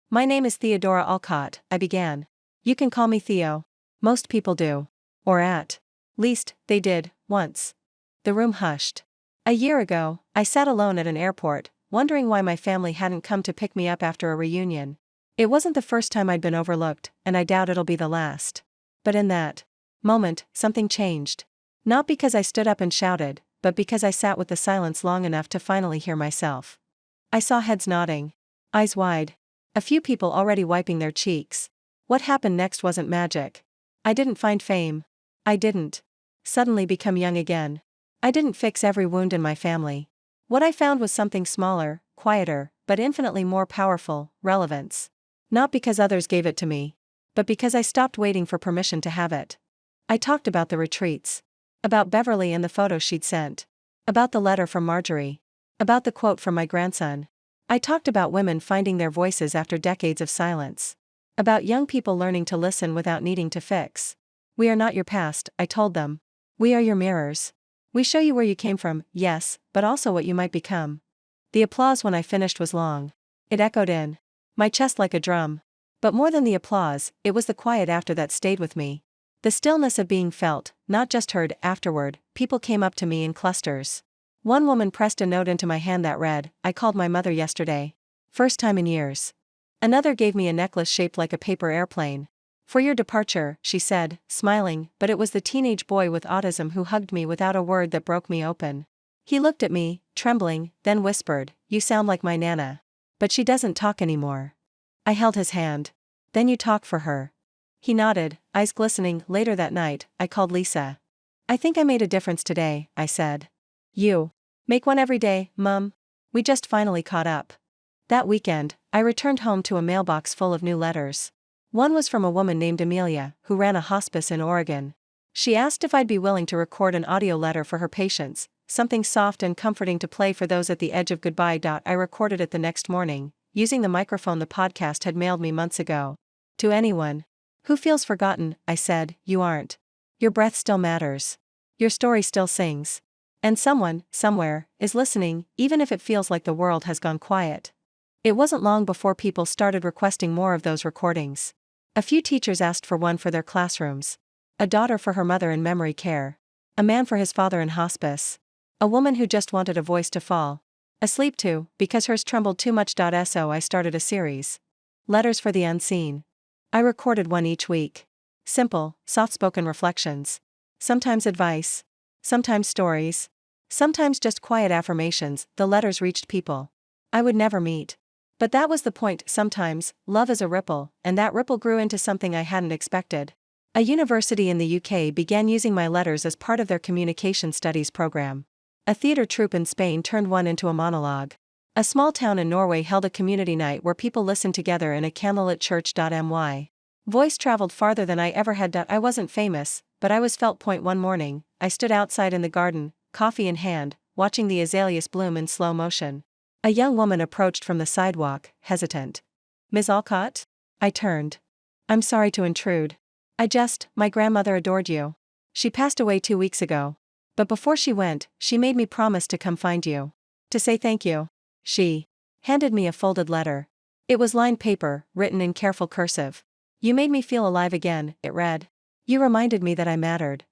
"My name is Theodora Alcott," I began. "You can call me Theo. Most people do. Or at least, they did, once." The room hushed. A year ago, I sat alone at an airport, wondering why my family hadn't come to pick me up after a reunion. It wasn't the first time I'd been overlooked, and I doubt it'll be the last. But in that moment, something changed. Not because I stood up and shouted, but because I sat with the silence long enough to finally hear myself. I saw heads nodding, eyes wide, a few people already wiping their cheeks. What happened next wasn't magic. I didn't find fame. I didn't suddenly become young again. I didn't fix every wound in my family. What I found was something smaller, quieter, but infinitely more powerful: relevance. Not because others gave it to me, but because I stopped waiting for permission to have it. I talked about the retreats. About Beverly and the photos she'd sent. About the letter from Marjorie. About the quote from my grandson. I talked about women finding their voices after decades of silence. About young people learning to listen without needing to fix. "We are not your past," I told them. "We are your mirrors. We show you where you came from, yes, but also what you might become." The applause when I finished was long. It echoed in my chest like a drum. But more than the applause, it was the quiet after that stayed with me. The stillness of being felt, not just heard. Afterward, people came up to me in clusters. One woman pressed a note into my hand that read, "I called my mother yesterday. First time in years." Another gave me a necklace shaped like a paper airplane. "For your departure," she said, smiling, but it was the teenage boy with autism who hugged me without a word that broke me open. He looked at me, trembling, then whispered, "You sound like my Nana. But she doesn't talk anymore." I held his hand. "Then you talk for her." He nodded, eyes glistening. Later that night, I called Lisa. "I think I made a difference today," I said. "You make one every day, Mum." We just finally caught up. That weekend, I returned home to a mailbox full of new letters. One was from a woman named Amelia, who ran a hospice in Oregon. She asked if I'd be willing to record an audio letter for her patients, something soft and comforting to play for those at the edge of goodbye. I recorded it the next morning, using the microphone the podcast had mailed me months ago. "To anyone who feels forgotten," I said, "you aren't. Your breath still matters. Your story still sings. And someone, somewhere, is listening, even if it feels like the world has gone quiet." It wasn't long before people started requesting more of those recordings. A few teachers asked for one for their classrooms. A daughter for her mother in memory care. A man for his father in hospice. A woman who just wanted a voice to fall asleep to, because hers trembled too much. So I started a series. Letters for the Unseen. I recorded one each week. Simple, soft-spoken reflections. Sometimes advice. Sometimes stories. Sometimes just quiet affirmations. The letters reached people I would never meet. But that was the point. Sometimes, love is a ripple, and that ripple grew into something I hadn't expected. A university in the UK began using my letters as part of their communication studies program. A theatre troupe in Spain turned one into a monologue. A small town in Norway held a community night where people listened together in a candlelit church. My voice traveled farther than I ever had. I wasn't famous, but I was felt. One morning, I stood outside in the garden, coffee in hand, watching the azaleas bloom in slow motion. A young woman approached from the sidewalk, hesitant. "Ms. Alcott?" I turned. "I'm sorry to intrude. My grandmother adored you. She passed away 2 weeks ago. But before she went, she made me promise to come find you. To say thank you." She handed me a folded letter. It was lined paper, written in careful cursive. "You made me feel alive again," it read. "You reminded me that I mattered."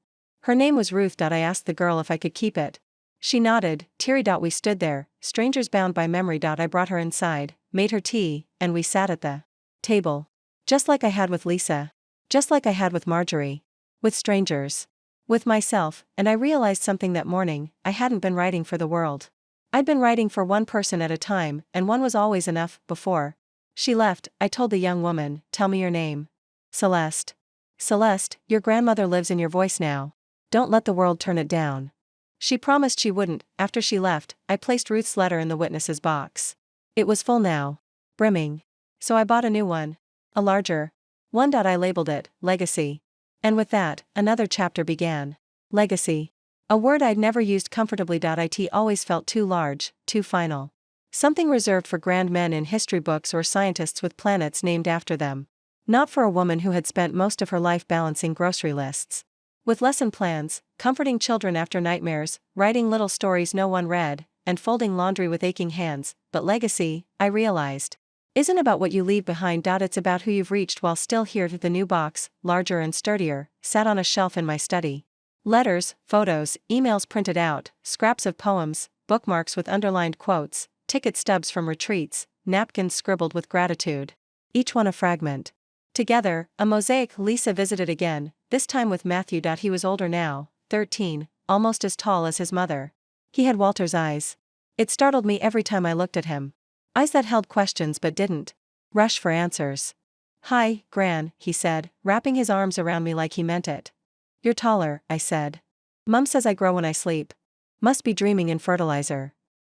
Her name was Ruth. I asked the girl if I could keep it. She nodded, teary. We stood there, strangers bound by memory. I brought her inside, made her tea, and we sat at the table. Just like I had with Lisa. Just like I had with Marjorie. With strangers. With myself, and I realized something that morning: I hadn't been writing for the world. I'd been writing for one person at a time, and one was always enough. Before she left, I told the young woman, "Tell me your name." "Celeste." "Celeste, your grandmother lives in your voice now. Don't let the world turn it down." She promised she wouldn't. After she left, I placed Ruth's letter in the witness's box. It was full now. Brimming. So I bought a new one. A larger one. I labeled it, Legacy. And with that, another chapter began. Legacy. A word I'd never used comfortably. It always felt too large, too final. Something reserved for grand men in history books or scientists with planets named after them. Not for a woman who had spent most of her life balancing grocery lists with lesson plans, comforting children after nightmares, writing little stories no one read, and folding laundry with aching hands. But legacy, I realized, isn't about what you leave behind. It's about who you've reached while still here. The new box, larger and sturdier, sat on a shelf in my study. Letters, photos, emails printed out, scraps of poems, bookmarks with underlined quotes, ticket stubs from retreats, napkins scribbled with gratitude. Each one a fragment. Together, a mosaic. Lisa visited again, this time with Matthew. He was older now, 13, almost as tall as his mother. He had Walter's eyes. It startled me every time I looked at him. Eyes that held questions but didn't rush for answers. "Hi, Gran," he said, wrapping his arms around me like he meant it. "You're taller," I said. "Mum says I grow when I sleep. Must be dreaming in fertilizer."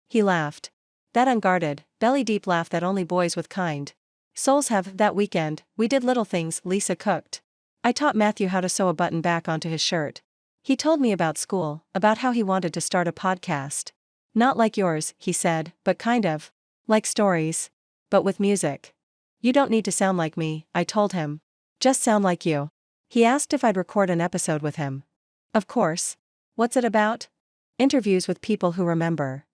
He laughed. That unguarded, belly-deep laugh that only boys with kind souls have. That weekend, we did little things. Lisa cooked. I taught Matthew how to sew a button back onto his shirt. He told me about school, about how he wanted to start a podcast. "Not like yours," he said, "but kind of. Like stories. But with music." "You don't need to sound like me," I told him. "Just sound like you." He asked if I'd record an episode with him. "Of course. What's it about?" "Interviews with people who remember."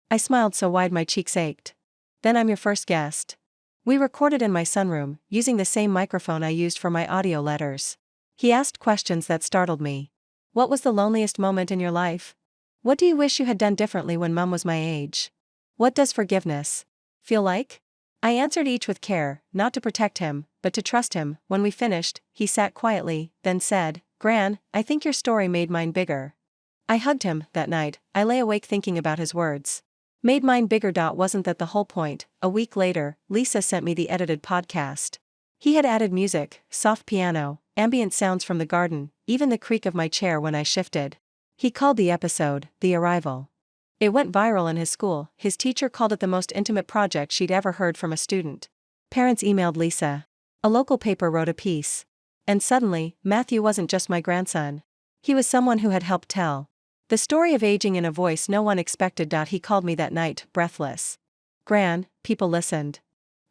I smiled so wide my cheeks ached. "Then I'm your first guest." We recorded in my sunroom, using the same microphone I used for my audio letters. He asked questions that startled me. "What was the loneliest moment in your life? What do you wish you had done differently when Mum was my age? What does forgiveness feel like?" I answered each with care, not to protect him, but to trust him. When we finished, he sat quietly, then said, "Gran, I think your story made mine bigger." I hugged him. That night, I lay awake thinking about his words. Made mine bigger. Wasn't that the whole point? A week later, Lisa sent me the edited podcast. He had added music, soft piano, ambient sounds from the garden, even the creak of my chair when I shifted. He called the episode, The Arrival. It went viral in his school. His teacher called it the most intimate project she'd ever heard from a student. Parents emailed Lisa. A local paper wrote a piece. And suddenly, Matthew wasn't just my grandson. He was someone who had helped tell the story of aging in a voice no one expected. He called me that night, breathless. "Gran, people listened."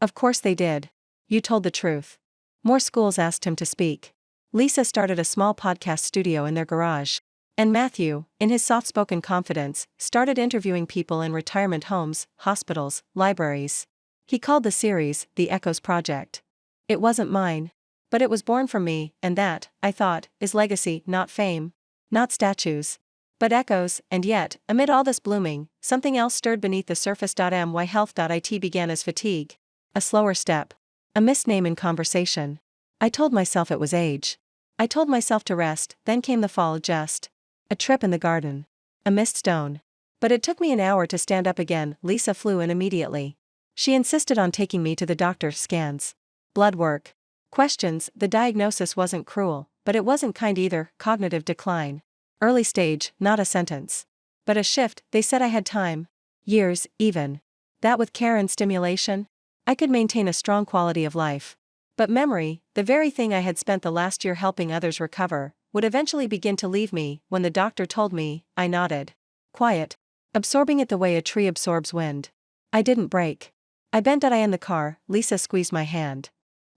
"Of course they did. You told the truth." More schools asked him to speak. Lisa started a small podcast studio in their garage. And Matthew, in his soft-spoken confidence, started interviewing people in retirement homes, hospitals, libraries. He called the series, The Echoes Project. It wasn't mine. But it was born from me, and that, I thought, is legacy, not fame. Not statues. But echoes. And yet, amid all this blooming, something else stirred beneath the surface. My health.it began as fatigue. A slower step. A misname in conversation. I told myself it was age. I told myself to rest. Then came the fall. Just a trip in the garden. A missed stone. But it took me an hour to stand up again. Lisa flew in immediately. She insisted on taking me to the doctor. Scans. Blood work. Questions. The diagnosis wasn't cruel, but it wasn't kind either, cognitive decline. Early stage, not a sentence. But a shift, they said I had time. Years, even. That with care and stimulation, I could maintain a strong quality of life. But memory, the very thing I had spent the last year helping others recover, would eventually begin to leave me. When the doctor told me, I nodded. Quiet. Absorbing it the way a tree absorbs wind. I didn't break. I bent in the car. Lisa squeezed my hand.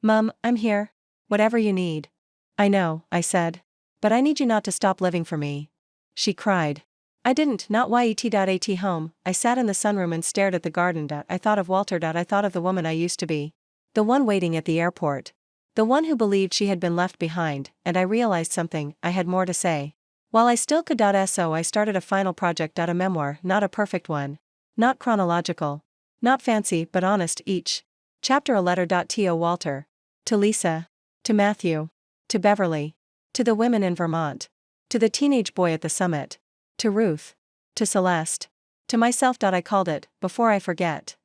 Mum, I'm here. Whatever you need. I know, I said. But I need you not to stop living for me. She cried. I didn't, not yet. Home. I sat in the sunroom and stared at the garden. I thought of Walter. I thought of the woman I used to be. The one waiting at the airport. The one who believed she had been left behind, and I realized something. I had more to say. While I still could. So I started a final project. A memoir, not a perfect one. Not chronological. Not fancy, but honest. Each chapter a letter. To Walter. To Lisa. To Matthew. To Beverly. To the women in Vermont. To the teenage boy at the summit. To Ruth. To Celeste. To myself. I called it, Before I Forget.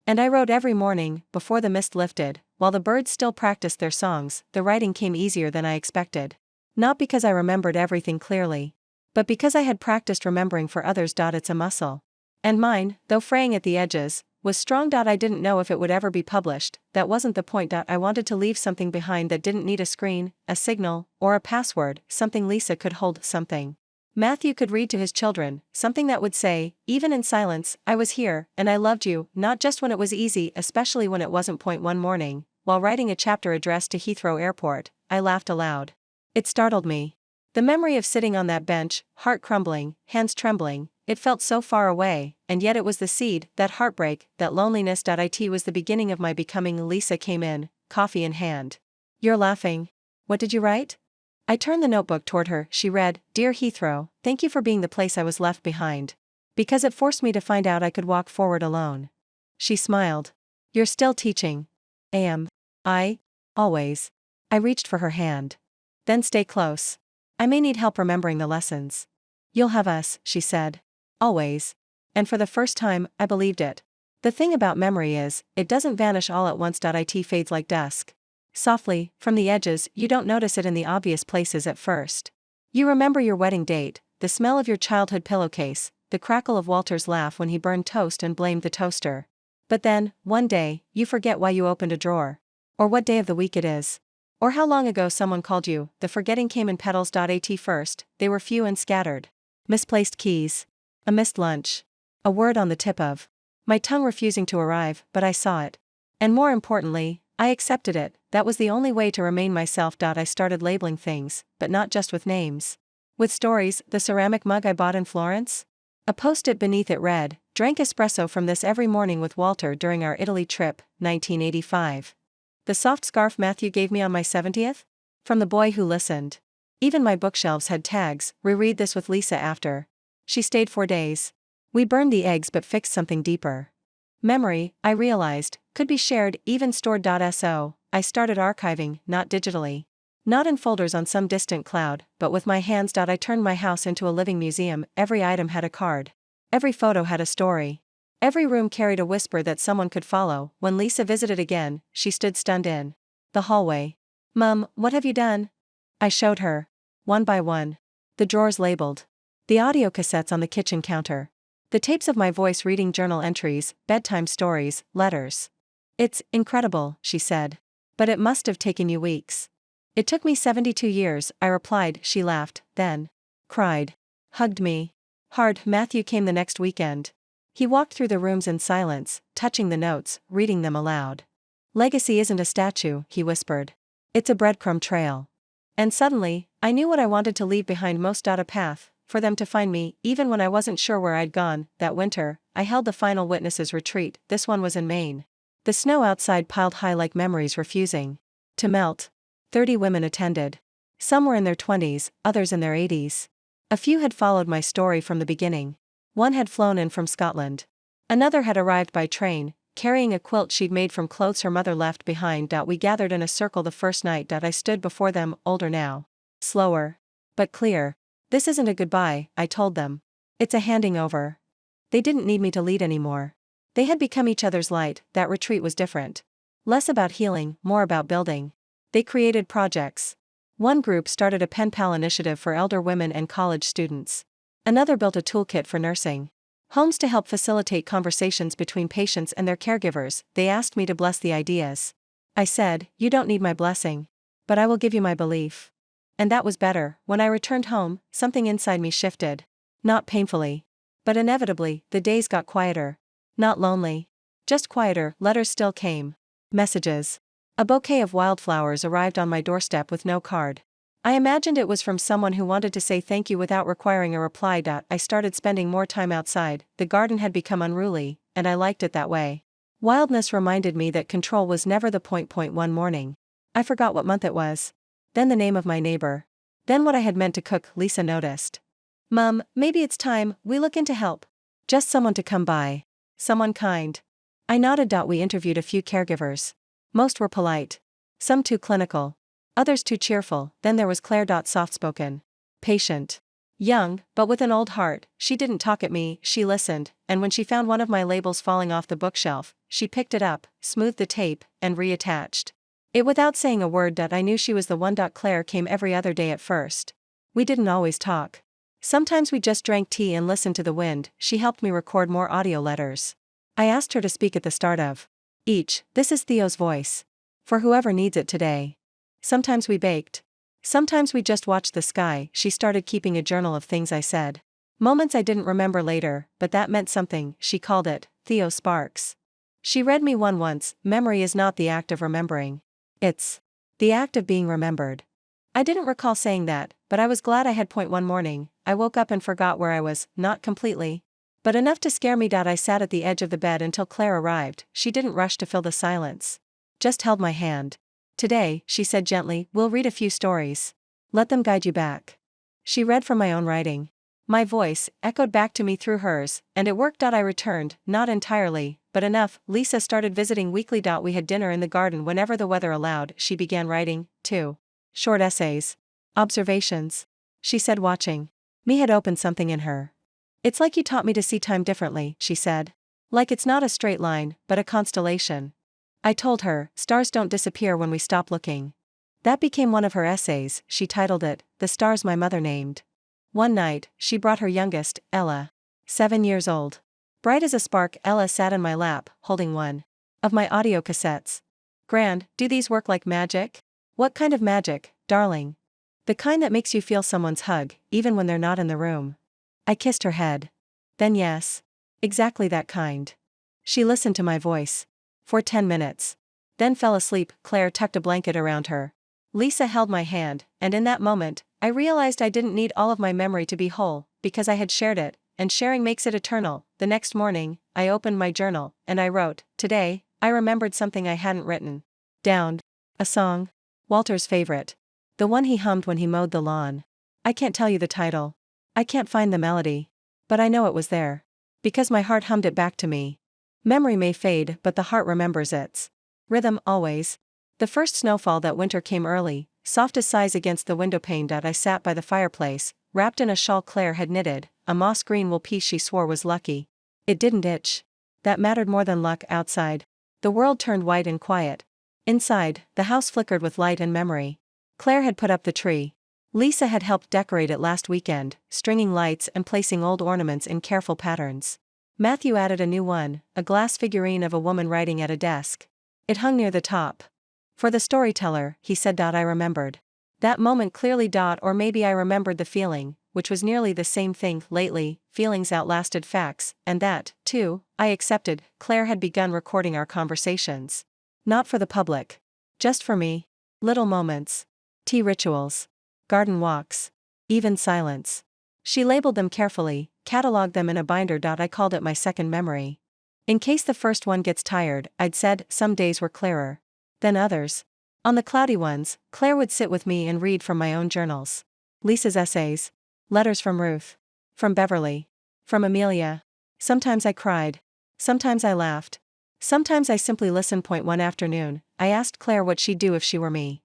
And I wrote every morning, before the mist lifted, while the birds still practiced their songs. The writing came easier than I expected. Not because I remembered everything clearly, but because I had practiced remembering for others. It's a muscle. And mine, though fraying at the edges, was strong. I didn't know if it would ever be published. That wasn't the point. I wanted to leave something behind that didn't need a screen, a signal, or a password. Something Lisa could hold, something Matthew could read to his children, something that would say, even in silence, I was here, and I loved you, not just when it was easy, especially when it wasn't. One morning, while writing a chapter addressed to Heathrow Airport, I laughed aloud. It startled me. The memory of sitting on that bench, heart crumbling, hands trembling, it felt so far away, and yet it was the seed, that heartbreak, that loneliness. It was the beginning of my becoming. Lisa came in, coffee in hand. You're laughing. What did you write? I turned the notebook toward her. She read, Dear Heathrow, thank you for being the place I was left behind. Because it forced me to find out I could walk forward alone. She smiled. You're still teaching. Am I? Always. I reached for her hand. Then stay close. I may need help remembering the lessons. You'll have us, she said. Always. And for the first time, I believed it. The thing about memory is, it doesn't vanish all at once. It fades like dusk. Softly, from the edges. You don't notice it in the obvious places at first. You remember your wedding date, the smell of your childhood pillowcase, the crackle of Walter's laugh when he burned toast and blamed the toaster. But then, one day, you forget why you opened a drawer. Or what day of the week it is. Or how long ago someone called you. The forgetting came in petals. At first, they were few and scattered. Misplaced keys. A missed lunch. A word on the tip of my tongue refusing to arrive, but I saw it. And more importantly, I accepted it. That was the only way to remain myself. I started labeling things, but not just with names. With stories. The ceramic mug I bought in Florence? A post-it beneath it read, Drank espresso from this every morning with Walter during our Italy trip, 1985. The soft scarf Matthew gave me on my 70th? From the boy who listened. Even my bookshelves had tags. Reread this with Lisa after. She stayed 4 days. We burned the eggs but fixed something deeper. Memory, I realized, could be shared, even stored. So, I started archiving, not digitally. Not in folders on some distant cloud, but with my hands. I turned my house into a living museum. Every item had a card. Every photo had a story. Every room carried a whisper that someone could follow. When Lisa visited again, she stood stunned in the hallway. Mum, what have you done? I showed her. One by one. The drawers labeled. The audio cassettes on the kitchen counter. The tapes of my voice reading journal entries, bedtime stories, letters. It's incredible, she said. But it must have taken you weeks. It took me 72 years, I replied. She laughed, then cried. Hugged me. Hard. Matthew came the next weekend. He walked through the rooms in silence, touching the notes, reading them aloud. Legacy isn't a statue, he whispered. It's a breadcrumb trail. And suddenly, I knew what I wanted to leave behind most. A path, for them to find me, even when I wasn't sure where I'd gone. That winter, I held the final witnesses' retreat. This one was in Maine. The snow outside piled high like memories refusing to melt. 30 women attended. Some were in their 20s, others in their 80s. A few had followed my story from the beginning. One had flown in from Scotland. Another had arrived by train, carrying a quilt she'd made from clothes her mother left behind. We gathered in a circle the first night. I stood before them, older now. Slower. But clear. This isn't a goodbye, I told them. It's a handing over. They didn't need me to lead anymore. They had become each other's light. That retreat was different. Less about healing, more about building. They created projects. One group started a pen pal initiative for elder women and college students. Another built a toolkit for nursing homes to help facilitate conversations between patients and their caregivers. They asked me to bless the ideas. I said, "You don't need my blessing. But I will give you my belief." And that was better. When I returned home, something inside me shifted. Not painfully. But inevitably, the days got quieter. Not lonely. Just quieter. Letters still came. Messages. A bouquet of wildflowers arrived on my doorstep with no card. I imagined it was from someone who wanted to say thank you without requiring a reply. I started spending more time outside. The garden had become unruly, and I liked it that way. Wildness reminded me that control was never the point. One morning, I forgot what month it was. Then the name of my neighbor. Then what I had meant to cook. Lisa noticed. "Mum, maybe it's time we look into help. Just someone to come by. Someone kind." I nodded. We interviewed a few caregivers. Most were polite. Some too clinical. Others too cheerful. Then there was Claire. Soft-spoken. Patient. Young, but with an old heart. She didn't talk at me, she listened, and when she found one of my labels falling off the bookshelf, she picked it up, smoothed the tape, and reattached it without saying a word. I knew she was the one. Claire came every other day at first. We didn't always talk. Sometimes we just drank tea and listened to the wind. She helped me record more audio letters. I asked her to speak at the start of each. This is Theo's voice. For whoever needs it today. Sometimes we baked. Sometimes we just watched the sky. She started keeping a journal of things I said. Moments I didn't remember later, but that meant something. She called it Theo Sparks. She read me one once. Memory is not the act of remembering. It's the act of being remembered. I didn't recall saying that, but I was glad I had. One morning, I woke up and forgot where I was, not completely. But enough to scare me. I sat at the edge of the bed until Claire arrived. She didn't rush to fill the silence. Just held my hand. "Today," she said gently, "we'll read a few stories. Let them guide you back." She read from my own writing. My voice echoed back to me through hers, and it worked. I returned, not entirely, but enough. Lisa started visiting weekly. We had dinner in the garden whenever the weather allowed. She began writing, too. Short essays. Observations. She said, watching me had opened something in her. "It's like you taught me to see time differently," she said. "Like it's not a straight line, but a constellation." I told her, "Stars don't disappear when we stop looking." That became one of her essays. She titled it, "The Stars My Mother Named." One night, she brought her youngest, Ella. 7 years old. Bright as a spark, Ella sat in my lap, holding one of my audio cassettes. "Grand, do these work like magic?" "What kind of magic, darling?" "The kind that makes you feel someone's hug, even when they're not in the room." I kissed her head. "Then yes. Exactly that kind." She listened to my voice. For 10 minutes. Then fell asleep. Claire tucked a blanket around her. Lisa held my hand, and in that moment, I realized I didn't need all of my memory to be whole, because I had shared it, and sharing makes it eternal. The next morning, I opened my journal, and I wrote, "Today, I remembered something I hadn't written down. A song. Walter's favorite. The one he hummed when he mowed the lawn. I can't tell you the title. I can't find the melody. But I know it was there. Because my heart hummed it back to me. Memory may fade, but the heart remembers its rhythm always." The first snowfall that winter came early, soft as sighs against the windowpane. I sat by the fireplace, wrapped in a shawl Claire had knitted, a moss green wool piece she swore was lucky. It didn't itch. That mattered more than luck. Outside, the world turned white and quiet. Inside, the house flickered with light and memory. Claire had put up the tree. Lisa had helped decorate it last weekend, stringing lights and placing old ornaments in careful patterns. Matthew added a new one, a glass figurine of a woman writing at a desk. It hung near the top. "For the storyteller," he said. I remembered that moment clearly. Or maybe I remembered the feeling, which was nearly the same thing. Lately, feelings outlasted facts, and that, too, I accepted. Claire had begun recording our conversations. Not for the public. Just for me. Little moments. Tea rituals. Garden walks. Even silence. She labeled them carefully, cataloged them in a binder. I called it my second memory. In case the first one gets tired, I'd said, some days were clearer than others. On the cloudy ones, Claire would sit with me and read from my own journals. Lisa's essays. Letters from Ruth. From Beverly. From Amelia. Sometimes I cried. Sometimes I laughed. Sometimes I simply listened. One afternoon, I asked Claire what she'd do if she were me.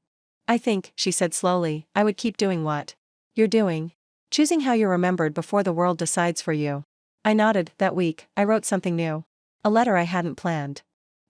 "I think," she said slowly, "I would keep doing what you're doing. Choosing how you're remembered before the world decides for you." I nodded. That week, I wrote something new. A letter I hadn't planned.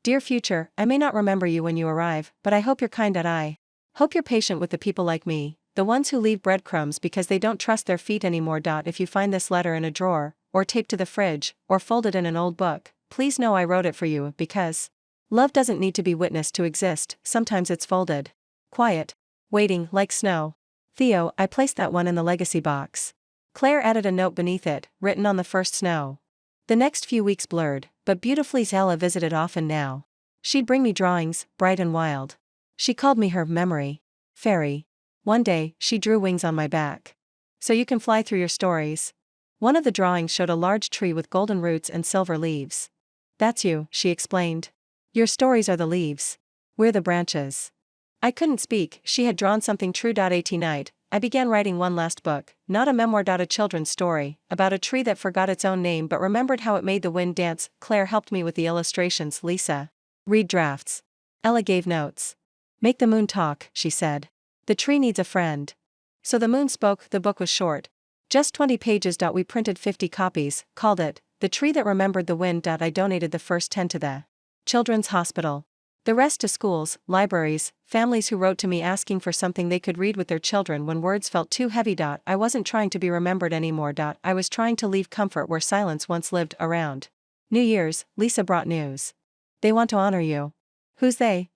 "Dear future, I may not remember you when you arrive, but I hope you're kind. I Hope you're patient with the people like me, the ones who leave breadcrumbs because they don't trust their feet anymore. If you find this letter in a drawer, or taped to the fridge, or folded in an old book, please know I wrote it for you because love doesn't need to be witnessed to exist, sometimes it's folded. Quiet. Waiting, like snow. Theo, I placed that one in the legacy box. Claire added a note beneath it, written on the first snow. The next few weeks blurred, but beautifully Ella visited often now. She'd bring me drawings, bright and wild. She called me her memory fairy. One day, she drew wings on my back. So you can fly through your stories. One of the drawings showed a large tree with golden roots and silver leaves. That's you, she explained. Your stories are the leaves. We're the branches. I couldn't speak, she had drawn something true. At night, I began writing one last book, not a memoir. A children's story, about a tree that forgot its own name but remembered how it made the wind dance. Claire helped me with the illustrations. Lisa. Read drafts. Ella gave notes. Make the moon talk, she said. The tree needs a friend. So the moon spoke. The book was short. Just 20 pages. We printed 50 copies, called it The Tree That Remembered the Wind. I donated the first 10 to the Children's Hospital. The rest to schools, libraries, families who wrote to me asking for something they could read with their children when words felt too heavy. I wasn't trying to be remembered anymore. I was trying to leave comfort where silence once lived. Around New Year's, Lisa brought news. They want to honor you. Who's they?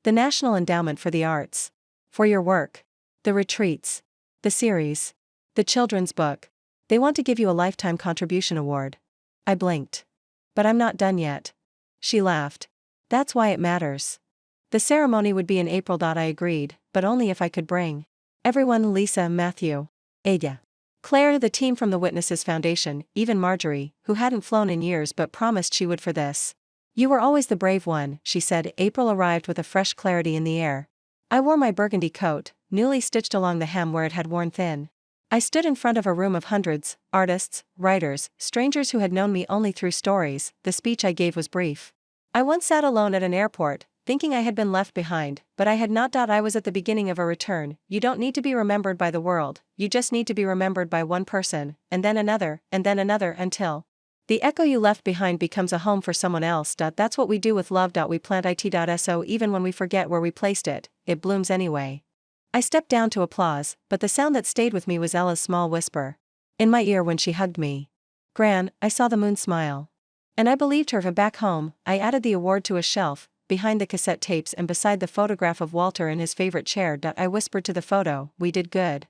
The National Endowment for the Arts. For your work. The retreats. The series. The children's book. They want to give you a lifetime contribution award. I blinked. But I'm not done yet. She laughed. That's why it matters. The ceremony would be in April. I agreed, but only if I could bring everyone. Lisa, Matthew, Ada, Claire, the team from the Witnesses Foundation, even Marjorie, who hadn't flown in years but promised she would for this. You were always the brave one, she said. April arrived with a fresh clarity in the air. I wore my burgundy coat, newly stitched along the hem where it had worn thin. I stood in front of a room of hundreds, artists, writers, strangers who had known me only through stories. The speech I gave was brief. I once sat alone at an airport, thinking I had been left behind, but I had not. I was at the beginning of a return. You don't need to be remembered by the world, you just need to be remembered by one person, and then another, until the echo you left behind becomes a home for someone else. That's what we do with love. We plant it. So even when we forget where we placed it, it blooms anyway. I stepped down to applause, but the sound that stayed with me was Ella's small whisper in my ear when she hugged me. Gran, I saw the moon smile. And I believed her. Back home, I added the award to a shelf, behind the cassette tapes and beside the photograph of Walter in his favorite chair. I whispered to the photo, we did good.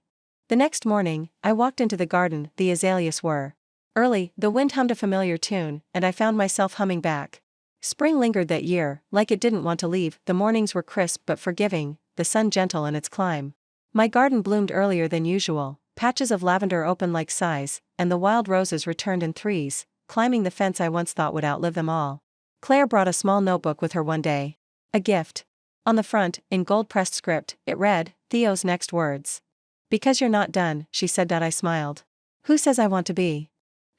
The next morning, I walked into the garden. The azaleas were early, the wind hummed a familiar tune, and I found myself humming back. Spring lingered that year, like it didn't want to leave. The mornings were crisp but forgiving, the sun gentle in its climb. My garden bloomed earlier than usual, patches of lavender opened like sighs, and the wild roses returned in threes, climbing the fence I once thought would outlive them all. Claire brought a small notebook with her one day. A gift. On the front, in gold-pressed script, it read, Theo's next words. Because you're not done, she said. I smiled. Who says I want to be?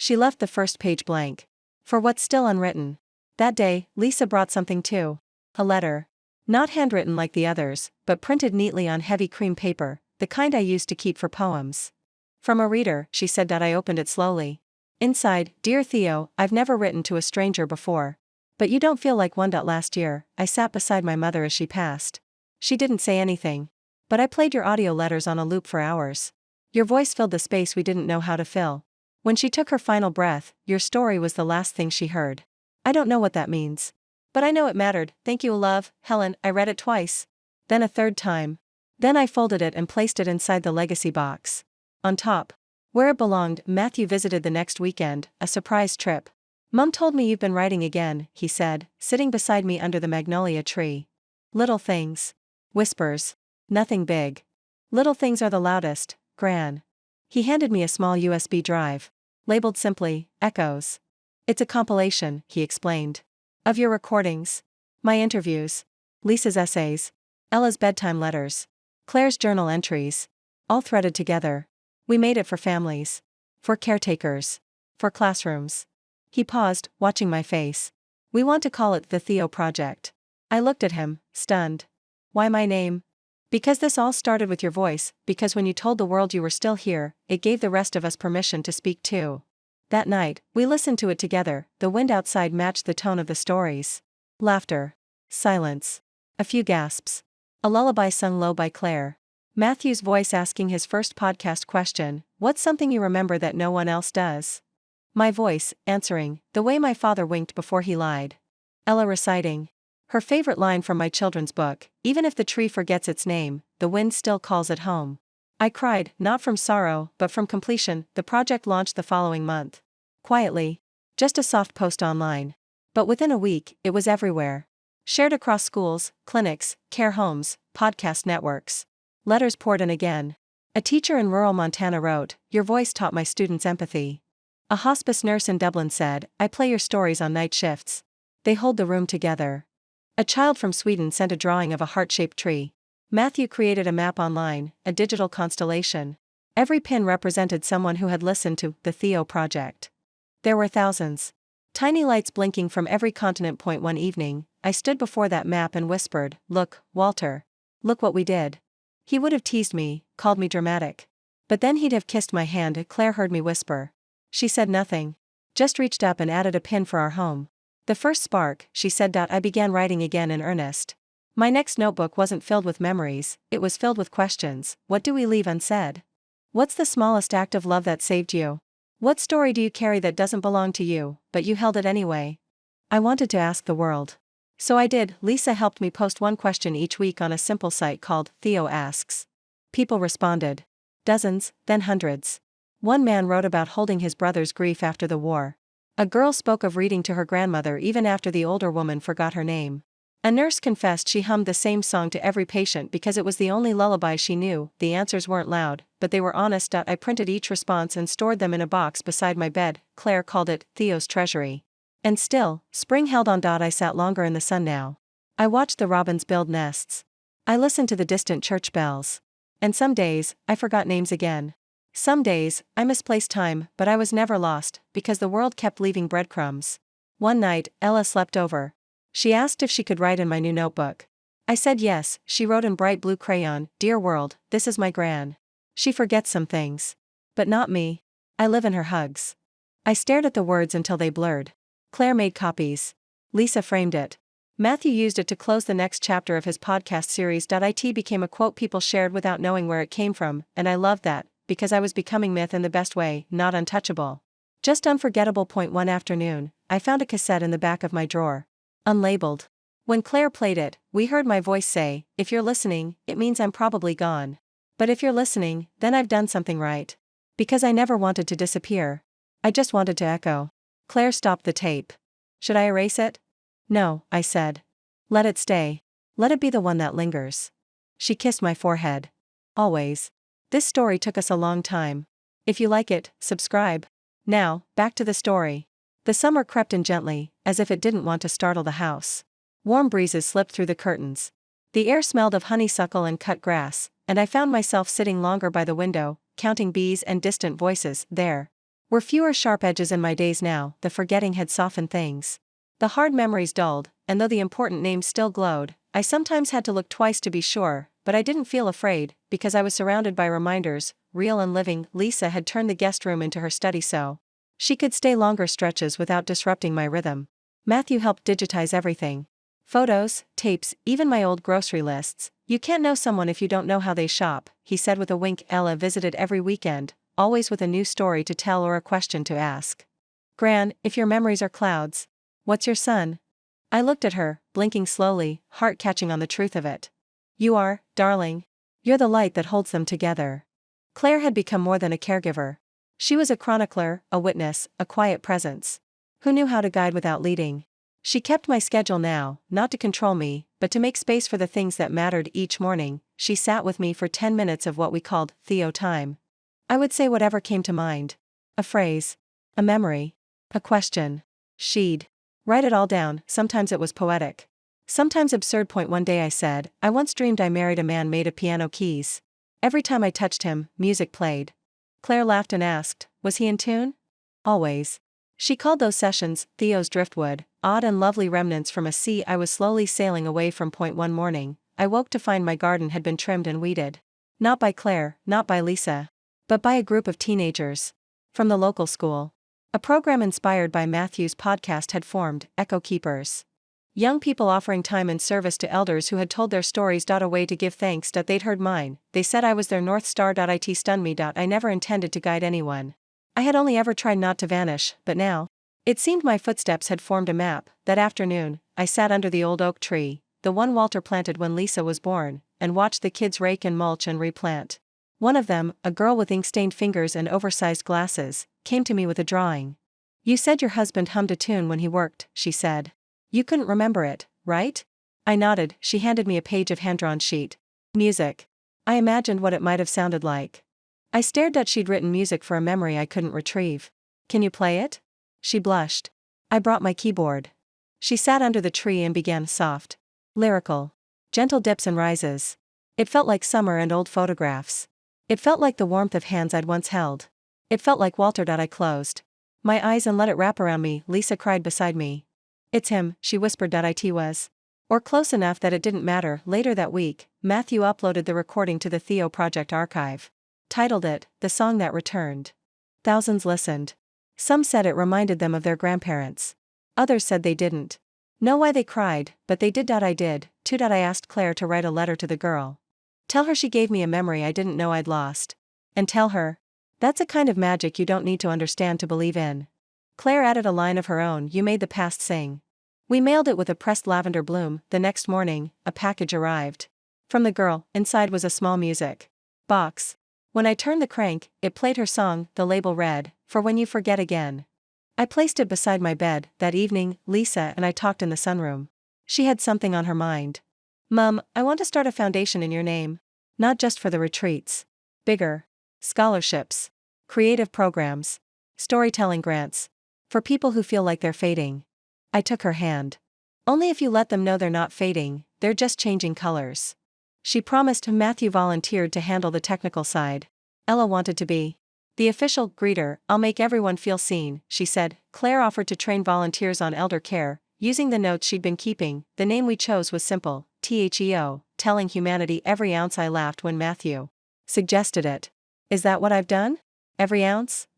She left the first page blank. For what's still unwritten. That day, Lisa brought something too. A letter. Not handwritten like the others, but printed neatly on heavy cream paper, the kind I used to keep for poems. From a reader, she said. I opened it slowly. Inside, Dear Theo, I've never written to a stranger before. But you don't feel like one. Last year, I sat beside my mother as she passed. She didn't say anything. But I played your audio letters on a loop for hours. Your voice filled the space we didn't know how to fill. When she took her final breath, your story was the last thing she heard. I don't know what that means. But I know it mattered. Thank you, love, Helen. I read it twice. Then a third time. Then I folded it and placed it inside the legacy box. On top. Where it belonged. Matthew visited the next weekend, a surprise trip. Mum told me you've been writing again, he said, sitting beside me under the magnolia tree. Little things. Whispers. Nothing big. Little things are the loudest, Gran. He handed me a small USB drive. Labeled simply, Echoes. It's a compilation, he explained. Of your recordings. My interviews. Lisa's essays. Ella's bedtime letters. Claire's journal entries. All threaded together. We made it for families. For caretakers. For classrooms. He paused, watching my face. We want to call it the Theo Project. I looked at him, stunned. Why my name? Because this all started with your voice, because when you told the world you were still here, it gave the rest of us permission to speak too. That night, we listened to it together. The wind outside matched the tone of the stories. Laughter. Silence. A few gasps. A lullaby sung low by Claire. Matthew's voice asking his first podcast question, what's something you remember that no one else does? My voice, answering, the way my father winked before he lied. Ella reciting. Her favorite line from my children's book, even if the tree forgets its name, the wind still calls it home. I cried, not from sorrow, but from completion. The project launched the following month. Quietly. Just a soft post online. But within a week, it was everywhere. Shared across schools, clinics, care homes, podcast networks. Letters poured in again. A teacher in rural Montana wrote, your voice taught my students empathy. A hospice nurse in Dublin said, I play your stories on night shifts. They hold the room together. A child from Sweden sent a drawing of a heart-shaped tree. Matthew created a map online, a digital constellation. Every pin represented someone who had listened to the Theo Project. There were thousands. Tiny lights blinking from every continent. Point one evening, I stood before that map and whispered, look, Walter. Look what we did. He would have teased me, called me dramatic. But then he'd have kissed my hand. Claire heard me whisper. She said nothing. Just reached up and added a pin for our home. The first spark, she said. I began writing again in earnest. My next notebook wasn't filled with memories, it was filled with questions. What do we leave unsaid? What's the smallest act of love that saved you? What story do you carry that doesn't belong to you, but you held it anyway? I wanted to ask the world. So I did. Lisa helped me post one question each week on a simple site called Theo Asks. People responded. Dozens, then hundreds. One man wrote about holding his brother's grief after the war. A girl spoke of reading to her grandmother even after the older woman forgot her name. A nurse confessed she hummed the same song to every patient because it was the only lullaby she knew. The answers weren't loud, but they were honest. I printed each response and stored them in a box beside my bed. Claire called it Theo's treasury. And still, spring held on. I sat longer in the sun now. I watched the robins build nests. I listened to the distant church bells. And some days, I forgot names again. Some days, I misplaced time, but I was never lost, because the world kept leaving breadcrumbs. One night, Ella slept over. She asked if she could write in my new notebook. I said yes. She wrote in bright blue crayon, Dear world, this is my gran. She forgets some things. But not me. I live in her hugs. I stared at the words until they blurred. Claire made copies. Lisa framed it. Matthew used it to close the next chapter of his podcast series. It became a quote people shared without knowing where it came from, and I loved that, because I was becoming myth in the best way, not untouchable. Just unforgettable. One afternoon, I found a cassette in the back of my drawer. Unlabeled. When Claire played it, we heard my voice say, if you're listening, it means I'm probably gone. But if you're listening, then I've done something right. Because I never wanted to disappear. I just wanted to echo. Claire stopped the tape. Should I erase it? No, I said. Let it stay. Let it be the one that lingers. She kissed my forehead. Always. This story took us a long time. If you like it, subscribe. Now, back to the story. The summer crept in gently, as if it didn't want to startle the house. Warm breezes slipped through the curtains. The air smelled of honeysuckle and cut grass, and I found myself sitting longer by the window, counting bees and distant voices. There were fewer sharp edges in my days now. The forgetting had softened things. The hard memories dulled, and though the important names still glowed, I sometimes had to look twice to be sure, but I didn't feel afraid, because I was surrounded by reminders, real and living. Lisa had turned the guest room into her study so she could stay longer stretches without disrupting my rhythm. Matthew helped digitize everything. Photos, tapes, even my old grocery lists. You can't know someone if you don't know how they shop, he said with a wink. Ella visited every weekend, always with a new story to tell or a question to ask. Gran, if your memories are clouds, what's your son? I looked at her, blinking slowly, heart catching on the truth of it. You are, darling. You're the light that holds them together. Claire had become more than a caregiver. She was a chronicler, a witness, a quiet presence. Who knew how to guide without leading? She kept my schedule now, not to control me, but to make space for the things that mattered. Each morning, she sat with me for 10 minutes of what we called Theo time. I would say whatever came to mind. A phrase. A memory. A question. She'd write it all down. Sometimes it was poetic. Sometimes absurd. One day I said, I once dreamed I married a man made of piano keys. Every time I touched him, music played. Claire laughed and asked, was he in tune? Always. She called those sessions Theo's driftwood, odd and lovely remnants from a sea I was slowly sailing away from. One morning, I woke to find my garden had been trimmed and weeded. Not by Claire, not by Lisa, but by a group of teenagers. From the local school. A program inspired by Matthew's podcast had formed, Echo Keepers. Young people offering time and service to elders who had told their stories. A way to give thanks. They'd heard mine. They said I was their North Star. It stunned me. I never intended to guide anyone. I had only ever tried not to vanish, but now, it seemed my footsteps had formed a map. That afternoon, I sat under the old oak tree, the one Walter planted when Lisa was born, and watched the kids rake and mulch and replant. One of them, a girl with ink-stained fingers and oversized glasses, came to me with a drawing. "You said your husband hummed a tune when he worked," she said. "You couldn't remember it, right?" I nodded. She handed me a page of hand-drawn sheet music. I imagined what it might have sounded like. I stared that she'd written music for a memory I couldn't retrieve. "Can you play it?" She blushed. I brought my keyboard. She sat under the tree and began soft, lyrical, gentle dips and rises. It felt like summer and old photographs. It felt like the warmth of hands I'd once held. It felt like Walter. I closed my eyes and let it wrap around me. Lisa cried beside me. "It's him," she whispered. It was. Or close enough that it didn't matter. Later that week, Matthew uploaded the recording to the Theo Project archive. Titled it, "The Song That Returned." Thousands listened. Some said it reminded them of their grandparents. Others said they didn't know why they cried, but they did. I did, too. I asked Claire to write a letter to the girl. Tell her she gave me a memory I didn't know I'd lost. And tell her, that's a kind of magic you don't need to understand to believe in. Claire added a line of her own. "You made the past sing." We mailed it with a pressed lavender bloom. The next morning, a package arrived. From the girl, inside was a small music box. When I turned the crank, it played her song. The label read, "For When You Forget Again." I placed it beside my bed. That evening, Lisa and I talked in the sunroom. She had something on her mind. "Mum, I want to start a foundation in your name. Not just for the retreats. Bigger. Scholarships. Creative programs. Storytelling grants. For people who feel like they're fading." I took her hand. "Only if you let them know they're not fading, they're just changing colors." She promised. Matthew volunteered to handle the technical side. Ella wanted to be the official greeter. "I'll make everyone feel seen," she said. Claire offered to train volunteers on elder care, using the notes she'd been keeping. The name we chose was simple, THEO, telling humanity every ounce. I laughed when Matthew suggested it. "Is that what I've done? Every ounce?"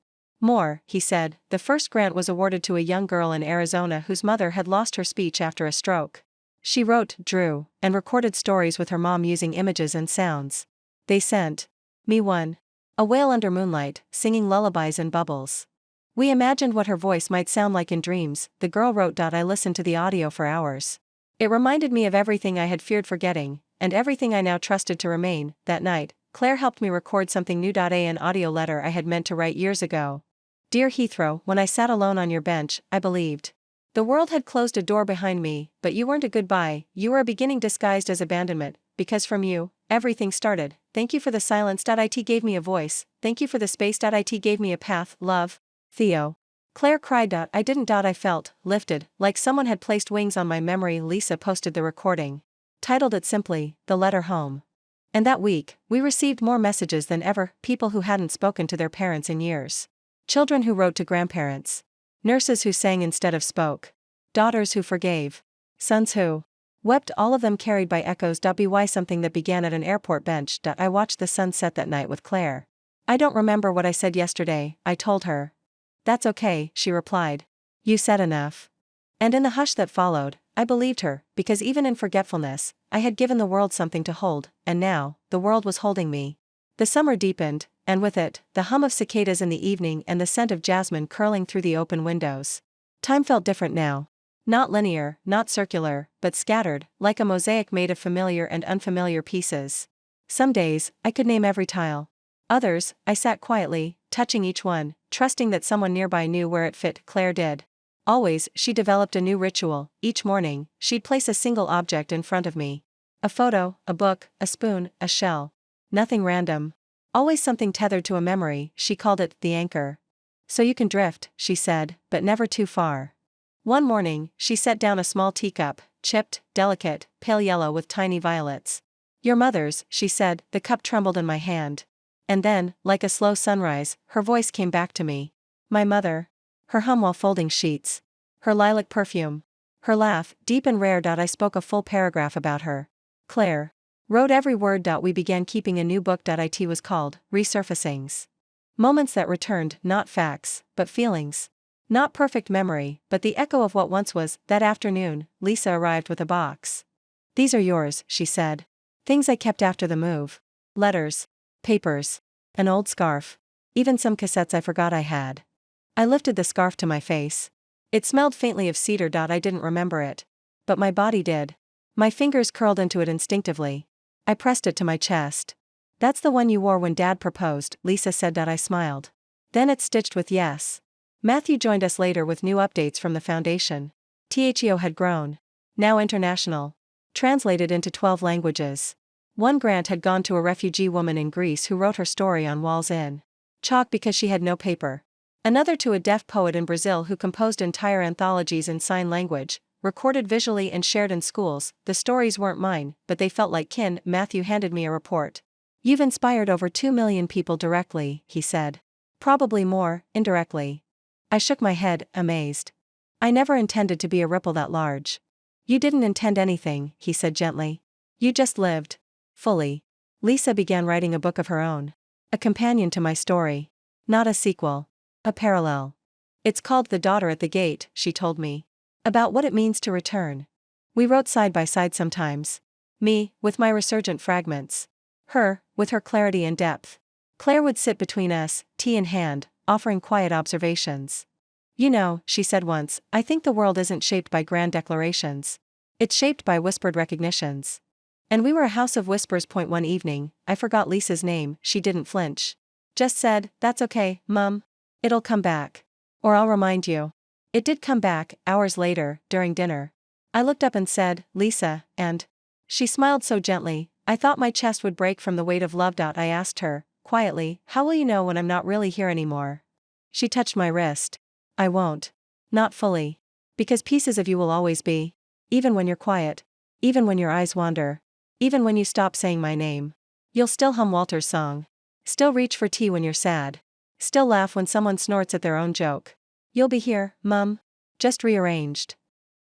"More," he said. The first grant was awarded to a young girl in Arizona whose mother had lost her speech after a stroke. She wrote, drew, and recorded stories with her mom using images and sounds. They sent me one. A whale under moonlight, singing lullabies and bubbles. We imagined what her voice might sound like in dreams. The girl wrote. I listened to the audio for hours. It reminded me of everything I had feared forgetting, and everything I now trusted to remain. That night, Claire helped me record something new. An audio letter I had meant to write years ago. "Dear Heathrow, when I sat alone on your bench, I believed the world had closed a door behind me, but you weren't a goodbye, you were a beginning disguised as abandonment, because from you, everything started. Thank you for the silence. It gave me a voice. Thank you for the space. It gave me a path. Love. Theo." Claire cried. I didn't. I felt lifted, like someone had placed wings on my memory. Lisa posted the recording. Titled it simply, "The Letter Home." And that week, we received more messages than ever, people who hadn't spoken to their parents in years. Children who wrote to grandparents. Nurses who sang instead of spoke. Daughters who forgave. Sons who wept, all of them carried by echoes. By something that began at an airport bench. I watched the sun set that night with Claire. "I don't remember what I said yesterday," I told her. "That's okay," she replied. "You said enough." And in the hush that followed, I believed her, because even in forgetfulness, I had given the world something to hold, and now, the world was holding me. The summer deepened, and with it, the hum of cicadas in the evening and the scent of jasmine curling through the open windows. Time felt different now. Not linear, not circular, but scattered, like a mosaic made of familiar and unfamiliar pieces. Some days, I could name every tile. Others, I sat quietly, touching each one, trusting that someone nearby knew where it fit. Claire did. Always, she developed a new ritual. Each morning, she'd place a single object in front of me. A photo, a book, a spoon, a shell. Nothing random. Always something tethered to a memory. She called it the anchor. "So you can drift," she said, "but never too far." One morning, she set down a small teacup, chipped, delicate, pale yellow with tiny violets. "Your mother's," she said. The cup trembled in my hand. And then, like a slow sunrise, her voice came back to me. My mother. Her hum while folding sheets. Her lilac perfume. Her laugh, deep and rare. I spoke a full paragraph about her. Claire wrote every word. We began keeping a new book. It was called Resurfacings. Moments that returned, not facts, but feelings. Not perfect memory, but the echo of what once was. That afternoon, Lisa arrived with a box. "These are yours," she said. "Things I kept after the move. Letters. Papers. An old scarf. Even some cassettes I forgot I had." I lifted the scarf to my face. It smelled faintly of cedar. I didn't remember it. But my body did. My fingers curled into it instinctively. I pressed it to my chest. "That's the one you wore when Dad proposed," Lisa said. I smiled. "Then it's stitched with yes." Matthew joined us later with new updates from the foundation. THEO had grown. Now international. Translated into 12 languages. One grant had gone to a refugee woman in Greece who wrote her story on walls in chalk because she had no paper. Another to a deaf poet in Brazil who composed entire anthologies in sign language, recorded visually and shared in schools. The stories weren't mine, but they felt like kin. Matthew handed me a report. "You've inspired over 2 million people directly," he said. "Probably more, indirectly." I shook my head, amazed. "I never intended to be a ripple that large." "You didn't intend anything," he said gently. "You just lived. Fully." Lisa began writing a book of her own. A companion to my story. Not a sequel. A parallel. "It's called The Daughter at the Gate," she told me. About what it means to return. We wrote side by side sometimes. Me, with my resurgent fragments. Her, with her clarity and depth. Claire would sit between us, tea in hand, offering quiet observations. "You know," she said once, "I think the world isn't shaped by grand declarations. It's shaped by whispered recognitions." And we were a house of whispers. One evening, I forgot Lisa's name. She didn't flinch. Just said, "That's okay, Mum. It'll come back. Or I'll remind you." It did come back, hours later, during dinner. I looked up and said, "Lisa," and she smiled so gently, I thought my chest would break from the weight of love. I asked her, quietly, "How will you know when I'm not really here anymore?" She touched my wrist. "I won't. Not fully. Because pieces of you will always be. Even when you're quiet. Even when your eyes wander. Even when you stop saying my name. You'll still hum Walter's song. Still reach for tea when you're sad. Still laugh when someone snorts at their own joke. You'll be here, Mum." Just rearranged.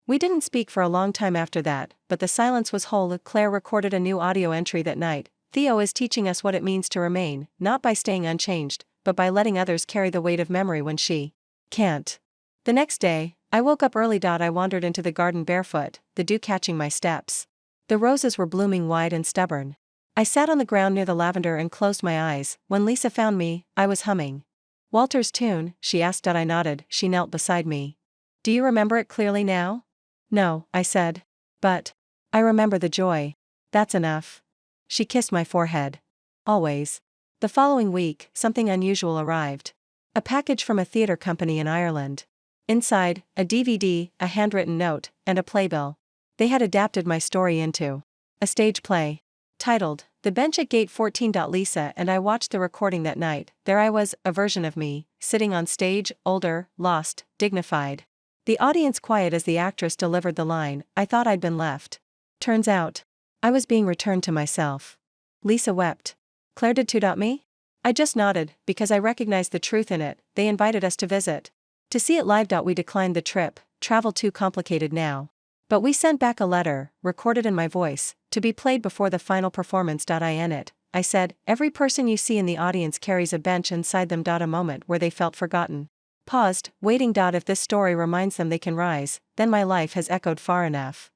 We didn't speak for a long time after that, but the silence was whole. Claire recorded a new audio entry that night. "Theo is teaching us what it means to remain, not by staying unchanged, but by letting others carry the weight of memory when she can't." The next day, I woke up early. I wandered into the garden barefoot, the dew catching my steps. The roses were blooming wide and stubborn. I sat on the ground near the lavender and closed my eyes. When Lisa found me, I was humming Walter's tune. She asked. I nodded. She knelt beside me. "Do you remember it clearly now?" "No," I said. "But I remember the joy. That's enough." She kissed my forehead. "Always." The following week, something unusual arrived. A package from a theater company in Ireland. Inside, a DVD, a handwritten note, and a playbill. They had adapted my story into a stage play. Titled, The Bench at Gate 14. Lisa and I watched the recording that night. There I was, a version of me, sitting on stage, older, lost, dignified. The audience quiet as the actress delivered the line. I thought I'd been left. Turns out, I was being returned to myself. Lisa wept. "Claire did too. Me?" I just nodded, because I recognized the truth in it. They invited us to visit. To see it live. We declined the trip, travel too complicated now. But we sent back a letter, recorded in my voice, to be played before the final performance. In it, I said, "Every person you see in the audience carries a bench inside them. A moment where they felt forgotten. Paused, waiting. If this story reminds them they can rise, then my life has echoed far enough."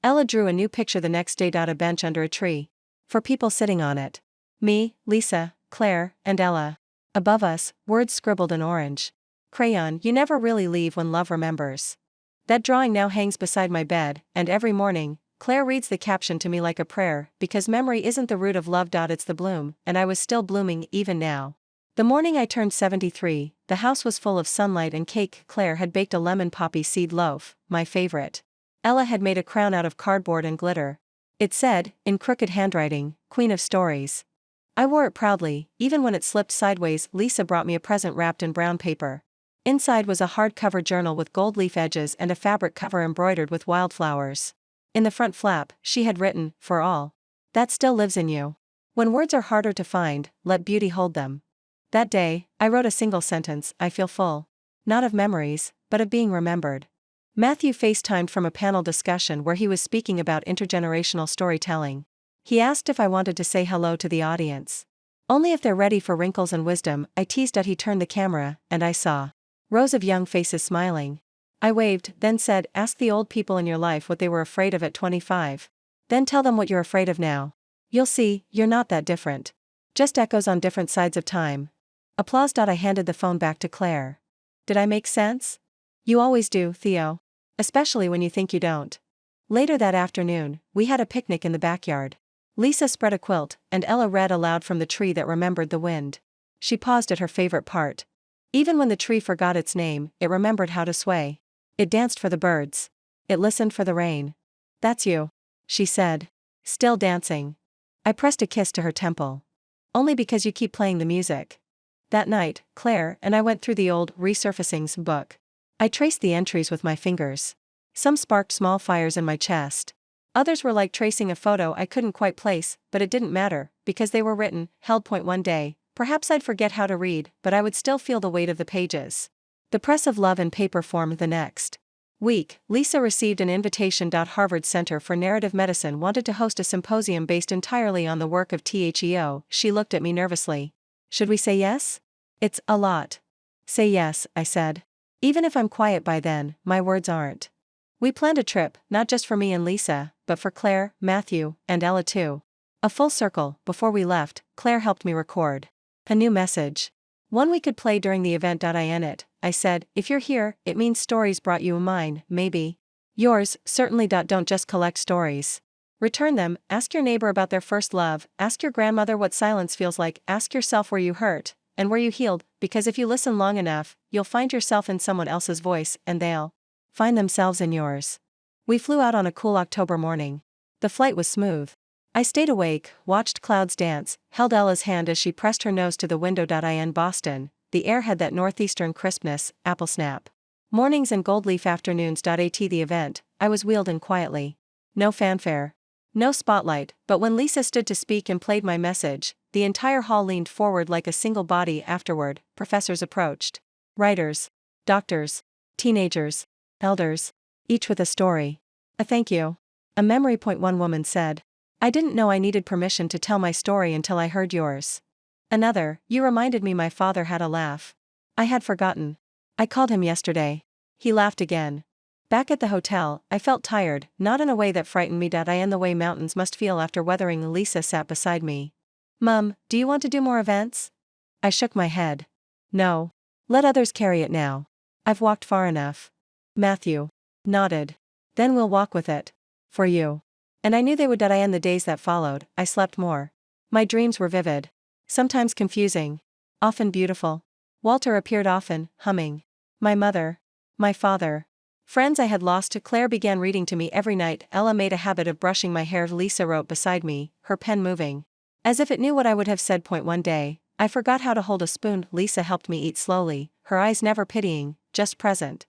Ella drew a new picture the next day. A bench under a tree. For people sitting on it. Me, Lisa, Claire, and Ella. Above us, words scribbled in orange crayon. "You never really leave when love remembers." That drawing now hangs beside my bed, and every morning, Claire reads the caption to me like a prayer, because memory isn't the root of love. It's the bloom, and I was still blooming, even now. The morning I turned 73, the house was full of sunlight and cake. Claire had baked a lemon poppy seed loaf, my favorite. Ella had made a crown out of cardboard and glitter. It said, in crooked handwriting, "Queen of Stories." I wore it proudly, even when it slipped sideways. Lisa brought me a present wrapped in brown paper. Inside was a hardcover journal with gold leaf edges and a fabric cover embroidered with wildflowers. In the front flap, she had written, "For all that still lives in you. When words are harder to find, let beauty hold them." That day, I wrote a single sentence, "I feel full. Not of memories, but of being remembered." Matthew FaceTimed from a panel discussion where he was speaking about intergenerational storytelling. He asked if I wanted to say hello to the audience. "Only if they're ready for wrinkles and wisdom," I teased. He turned the camera, and I saw Rows of young faces smiling. I waved, then said, ask the old people in your life what they were afraid of at 25. Then tell them what you're afraid of now. You'll see, you're not that different. Just echoes on different sides of time. Applause. I handed the phone back to Claire. Did I make sense? You always do, Theo. Especially when you think you don't. Later that afternoon, we had a picnic in the backyard. Lisa spread a quilt, and Ella read aloud from the tree that remembered the wind. She paused at her favorite part. Even when the tree forgot its name, it remembered how to sway. It danced for the birds. It listened for the rain. That's you, she said. Still dancing. I pressed a kiss to her temple. Only because you keep playing the music. That night, Claire and I went through the old Resurfacings book. I traced the entries with my fingers. Some sparked small fires in my chest. Others were like tracing a photo I couldn't quite place, but it didn't matter, because they were written, held point one day. Perhaps I'd forget how to read, but I would still feel the weight of the pages. The press of love in paper form the next week. Lisa received an invitation. Harvard Center for Narrative Medicine wanted to host a symposium based entirely on the work of THEO. She looked at me nervously. Should we say yes? It's a lot. Say yes, I said. Even if I'm quiet by then, my words aren't. We planned a trip, not just for me and Lisa, but for Claire, Matthew, and Ella too. A full circle. Before we left, Claire helped me record a new message. One we could play during the event. In it, I said, if you're here, it means stories brought you. Mine, maybe. Yours, certainly. Don't just collect stories. Return them. Ask your neighbor about their first love. Ask your grandmother what silence feels like. Ask yourself where you hurt, and where you healed, because if you listen long enough, you'll find yourself in someone else's voice, and they'll find themselves in yours. We flew out on a cool October morning. The flight was smooth. I stayed awake, watched clouds dance, held Ella's hand as she pressed her nose to the window. In Boston, the air had that northeastern crispness, apple snap. Mornings and gold leaf afternoons. At the event, I was wheeled in quietly. No fanfare. No spotlight, but when Lisa stood to speak and played my message, the entire hall leaned forward like a single body. Afterward, professors approached. Writers. Doctors. Teenagers. Elders. Each with a story. A thank you. A memory. One woman said. I didn't know I needed permission to tell my story until I heard yours. Another, you reminded me my father had a laugh. I had forgotten. I called him yesterday. He laughed again. Back at the hotel, I felt tired, not in a way that frightened me. In the way mountains must feel after weathering. Lisa sat beside me. Mum, do you want to do more events? I shook my head. No. Let others carry it now. I've walked far enough. Matthew nodded. Then we'll walk with it. For you. And I knew they would. In the days that followed, I slept more. My dreams were vivid. Sometimes confusing. Often beautiful. Walter appeared often, humming. My mother. My father. Friends I had lost. Claire began reading to me every night. Ella made a habit of brushing my hair. Lisa wrote beside me, her pen moving. As if it knew what I would have said. One day, I forgot how to hold a spoon. Lisa helped me eat slowly, her eyes never pitying, just present.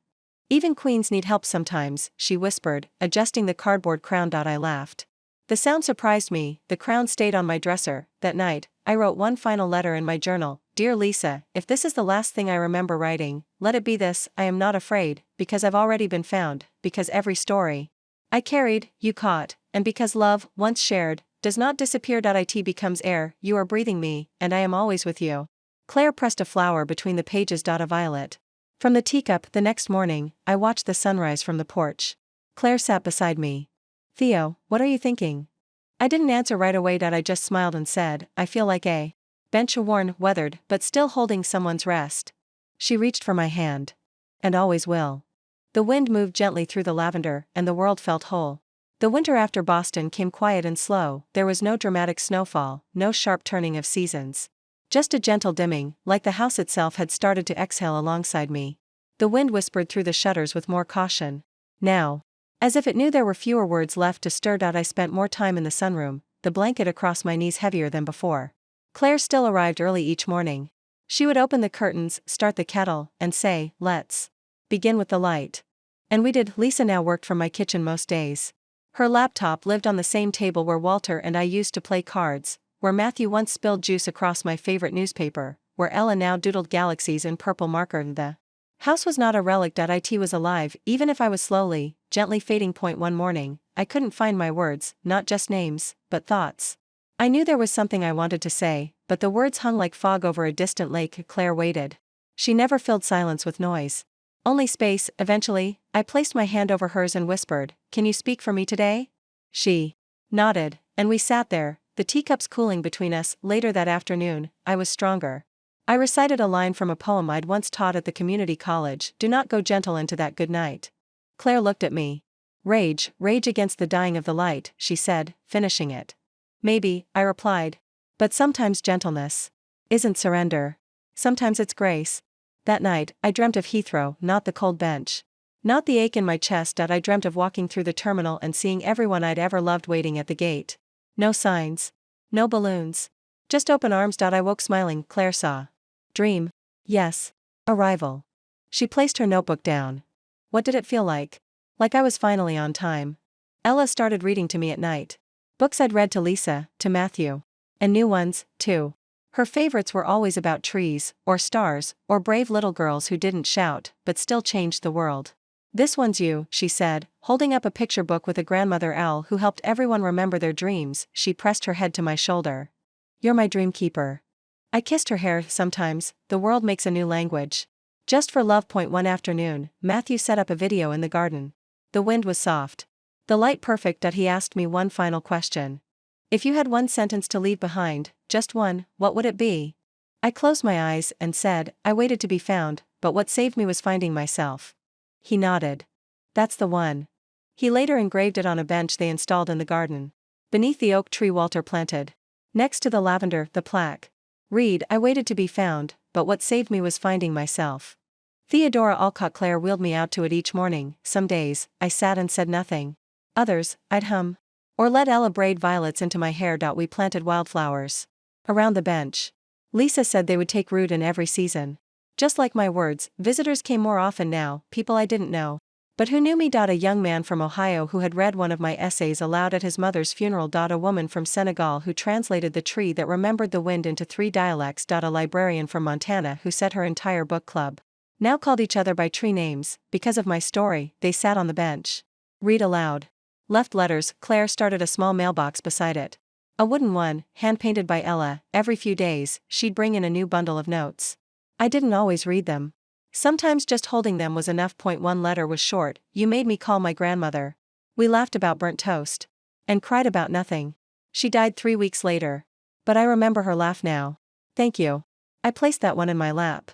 Even queens need help sometimes, she whispered, adjusting the cardboard crown. I laughed. The sound surprised me. The crown stayed on my dresser. That night, I wrote one final letter in my journal. Dear Lisa, if this is the last thing I remember writing, let it be this. I am not afraid, because I've already been found, because every story I carried, you caught, and because love, once shared, does not disappear. It becomes air. You are breathing me, and I am always with you. Claire pressed a flower between the pages. A violet. From the teacup. The next morning, I watched the sunrise from the porch. Claire sat beside me. Theo, what are you thinking? I didn't answer right away. I just smiled and said, I feel like a bench, worn, weathered, but still holding someone's rest. She reached for my hand. And always will. The wind moved gently through the lavender, and the world felt whole. The winter after Boston came quiet and slow. There was no dramatic snowfall, no sharp turning of seasons. Just a gentle dimming, like the house itself had started to exhale alongside me. The wind whispered through the shutters with more caution. Now. As if it knew there were fewer words left to stir. I spent more time in the sunroom, the blanket across my knees heavier than before. Claire still arrived early each morning. She would open the curtains, start the kettle, and say, let's begin with the light. And we did. Lisa now worked from my kitchen most days. Her laptop lived on the same table where Walter and I used to play cards, where Matthew once spilled juice across my favorite newspaper, where Ella now doodled galaxies in purple marker. The house was not a relic. It was alive, even if I was slowly, gently fading. One morning, I couldn't find my words, not just names, but thoughts. I knew there was something I wanted to say, but the words hung like fog over a distant lake. Claire waited. She never filled silence with noise. Only space. Eventually, I placed my hand over hers and whispered, "Can you speak for me today?" She nodded, and we sat there, the teacups cooling between us. Later that afternoon, I was stronger. I recited a line from a poem I'd once taught at the community college. "Do not go gentle into that good night." Claire looked at me. "Rage, rage against the dying of the light," she said, finishing it. "Maybe," I replied. "But sometimes gentleness isn't surrender. Sometimes it's grace." That night, I dreamt of Heathrow, not the cold bench. Not the ache in my chest. I dreamt of walking through the terminal and seeing everyone I'd ever loved waiting at the gate. No signs. No balloons. Just open arms. I woke smiling. Claire saw. Dream. Yes. Arrival. She placed her notebook down. What did it feel like? Like I was finally on time. Ella started reading to me at night. Books I'd read to Lisa, to Matthew. And new ones, too. Her favorites were always about trees, or stars, or brave little girls who didn't shout, but still changed the world. "This one's you," she said, holding up a picture book with a grandmother owl who helped everyone remember their dreams. She pressed her head to my shoulder. "You're my dream keeper." I kissed her hair. Sometimes, the world makes a new language. Just for love. One afternoon, Matthew set up a video in the garden. The wind was soft. The light perfect. He asked me one final question. "If you had one sentence to leave behind, just one, what would it be?" I closed my eyes and said, "I waited to be found, but what saved me was finding myself." He nodded. "That's the one." He later engraved it on a bench they installed in the garden. Beneath the oak tree Walter planted. Next to the lavender, the plaque. "Read, I waited to be found, but what saved me was finding myself." Theodora Alcott. Claire wheeled me out to it each morning. Some days, I sat and said nothing. Others, I'd hum. Or let Ella braid violets into my hair. We planted wildflowers around the bench. Lisa said they would take root in every season. Just like my words, visitors came more often now, people I didn't know. But who knew me? A young man from Ohio who had read one of my essays aloud at his mother's funeral. A woman from Senegal who translated The Tree That Remembered the Wind into 3 dialects. A librarian from Montana who set her entire book club. Now called each other by tree names. Because of my story, they sat on the bench. Read aloud. Left letters. Claire started a small mailbox beside it. A wooden one, hand-painted by Ella. Every few days, she'd bring in a new bundle of notes. I didn't always read them. Sometimes just holding them was enough. One letter was short. "You made me call my grandmother. We laughed about burnt toast. And cried about nothing. She died 3 weeks later. But I remember her laugh now. Thank you." I placed that one in my lap.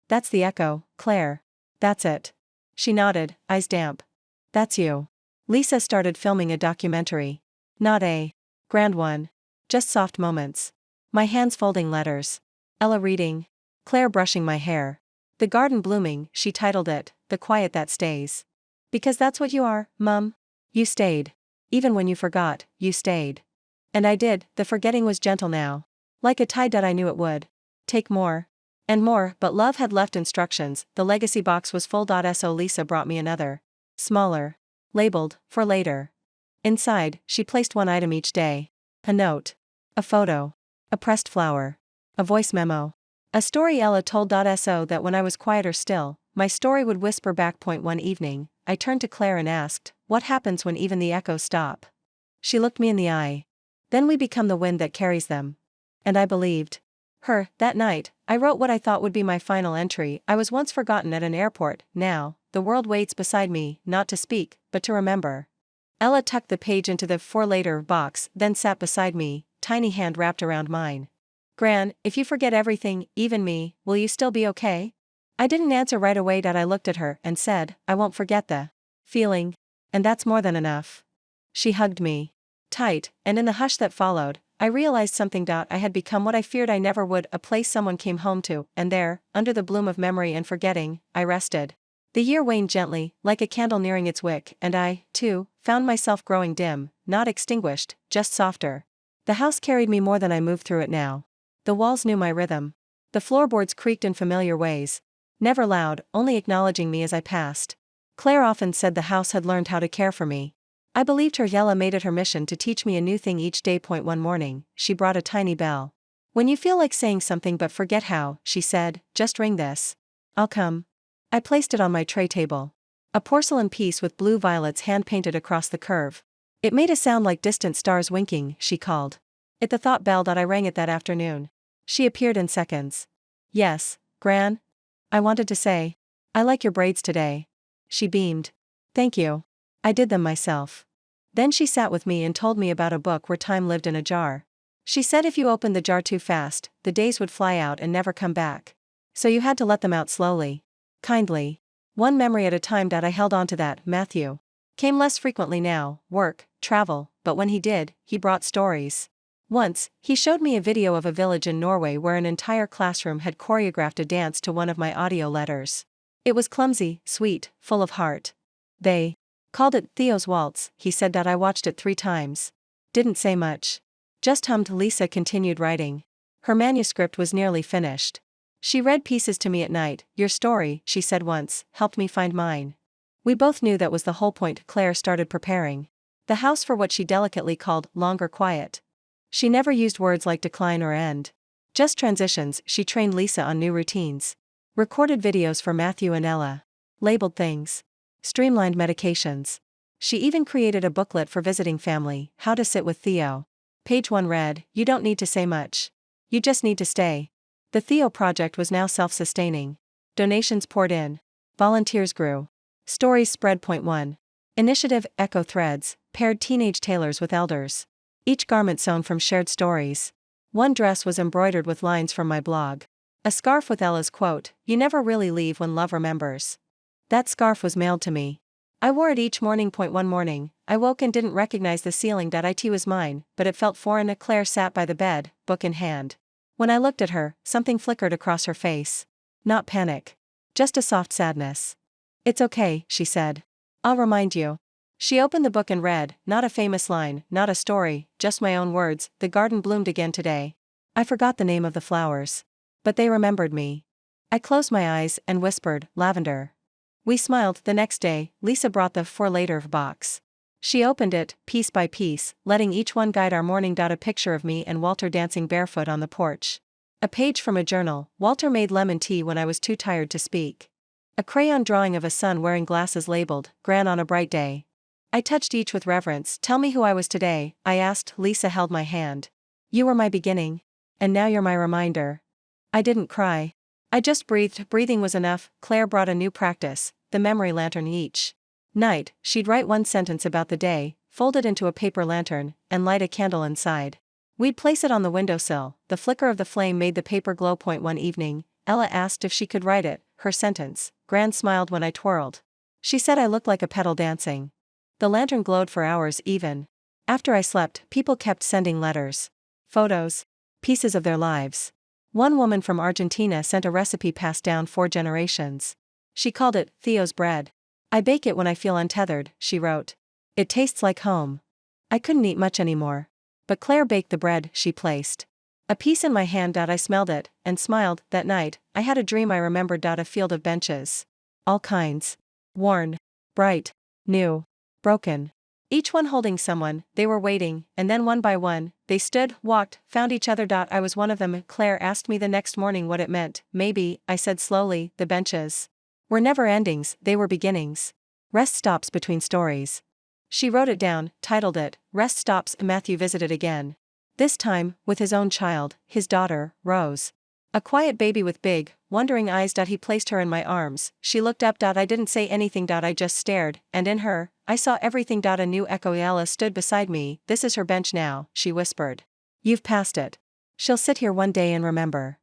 "That's the echo, Claire. That's it." She nodded, eyes damp. "That's you." Lisa started filming a documentary. Not a grand one. Just soft moments. My hands folding letters. Ella reading. Claire brushing my hair. "The Garden Blooming," she titled it, "The Quiet That Stays." Because that's what you are, Mum. You stayed. Even when you forgot, you stayed. And I did. The forgetting was gentle now. Like a tide. I knew it would take more and more, but love had left instructions. The legacy box was full. So Lisa brought me another. Smaller. Labeled, "For later." Inside, she placed one item each day. A note. A photo. A pressed flower. A voice memo. A story Ella told. So that when I was quieter still, my story would whisper back. One evening, I turned to Claire and asked, "What happens when even the echoes stop?" She looked me in the eye. "Then we become the wind that carries them." And I believed her. That night, I wrote what I thought would be my final entry. I was once forgotten at an airport. Now, the world waits beside me, not to speak, but to remember. Ella tucked the page into the "For Later" box, then sat beside me, tiny hand wrapped around mine. "Gran, if you forget everything, even me, will you still be okay?" I didn't answer right away. I looked at her and said, "I won't forget the feeling. And that's more than enough." She hugged me tight, and in the hush that followed, I realized something. I had become what I feared I never would, a place someone came home to, and there, under the bloom of memory and forgetting, I rested. The year waned gently, like a candle nearing its wick, and I, too, found myself growing dim, not extinguished, just softer. The house carried me more than I moved through it now. The walls knew my rhythm. The floorboards creaked in familiar ways. Never loud, only acknowledging me as I passed. Claire often said the house had learned how to care for me. I believed her. Ella made it her mission to teach me a new thing each day. One morning, she brought a tiny bell. "When you feel like saying something but forget how," she said, "just ring this. I'll come." I placed it on my tray table. A porcelain piece with blue violets hand-painted across the curve. It made a sound like distant stars winking. She called it the thought bell. I rang it that afternoon. She appeared in seconds. "Yes, Gran?" I wanted to say, I like your braids today. She beamed. Thank you. I did them myself. Then she sat with me and told me about a book where time lived in a jar. She said if you opened the jar too fast, the days would fly out and never come back. So you had to let them out slowly. Kindly. One memory at a time. I held on to that. Matthew came less frequently now, work, travel, but when he did, he brought stories. Once, he showed me a video of a village in Norway where an entire classroom had choreographed a dance to one of my audio letters. It was clumsy, sweet, full of heart. They called it Theo's Waltz, he said. I watched it 3 times. Didn't say much. Just hummed. Lisa continued writing. Her manuscript was nearly finished. She read pieces to me at night. Your story, she said once, helped me find mine. We both knew that was the whole point. Claire started preparing the house for what she delicately called longer quiet. She never used words like decline or end. Just transitions. She trained Lisa on new routines. Recorded videos for Matthew and Ella. Labeled things. Streamlined medications. She even created a booklet for visiting family, How to Sit with Theo. Page 1 read, you don't need to say much. You just need to stay. The Theo project was now self-sustaining. Donations poured in. Volunteers grew. Stories spread. Point 1. Initiative, Echo Threads, paired teenage tailors with elders. Each garment sewn from shared stories. One dress was embroidered with lines from my blog. A scarf with Ella's quote, you never really leave when love remembers. That scarf was mailed to me. I wore it each morning. Point 1 morning, I woke and didn't recognize the ceiling. It was mine, but it felt foreign. Claire sat by the bed, book in hand. When I looked at her, something flickered across her face. Not panic. Just a soft sadness. It's okay, she said. I'll remind you. She opened the book and read, not a famous line, not a story, just my own words. The garden bloomed again today. I forgot the name of the flowers. But they remembered me. I closed my eyes and whispered, lavender. We smiled. The next day, Lisa brought the for later box. She opened it, piece by piece, letting each one guide our morning. A picture of me and Walter dancing barefoot on the porch. A page from a journal, Walter made lemon tea when I was too tired to speak. A crayon drawing of a sun wearing glasses labeled, Gran on a bright day. I touched each with reverence. Tell me who I was today, I asked. Lisa held my hand. You were my beginning. And now you're my reminder. I didn't cry. I just breathed. Breathing was enough. Claire brought a new practice, the memory lantern. Each night, she'd write one sentence about the day, fold it into a paper lantern, and light a candle inside. We'd place it on the windowsill. The flicker of the flame made the paper glow. Point 1 evening, Ella asked if she could write it, her sentence. Gran smiled when I twirled. She said I looked like a petal dancing. The lantern glowed for hours. Even after I slept, people kept sending letters, photos, pieces of their lives. One woman from Argentina sent a recipe passed down 4 generations. She called it Theo's bread. I bake it when I feel untethered, she wrote. It tastes like home. I couldn't eat much anymore. But Claire baked the bread. She placed a piece in my hand. I smelled it, and smiled. That night, I had a dream. I remembered. A field of benches. All kinds. Worn. Bright. New. Broken. Each one holding someone. They were waiting, and then one by one, they stood, walked, found each other. I was one of them. Claire asked me the next morning what it meant. Maybe, I said slowly, the benches were never endings, they were beginnings. Rest stops between stories. She wrote it down, titled it, Rest Stops. Matthew visited again. This time, with his own child, his daughter, Rose. A quiet baby with big, wondering eyes. He placed her in my arms. She looked up. I didn't say anything. I just stared, and in her, I saw everything. A new echo. Ella stood beside me. This is her bench now, she whispered. You've passed it. She'll sit here one day and remember.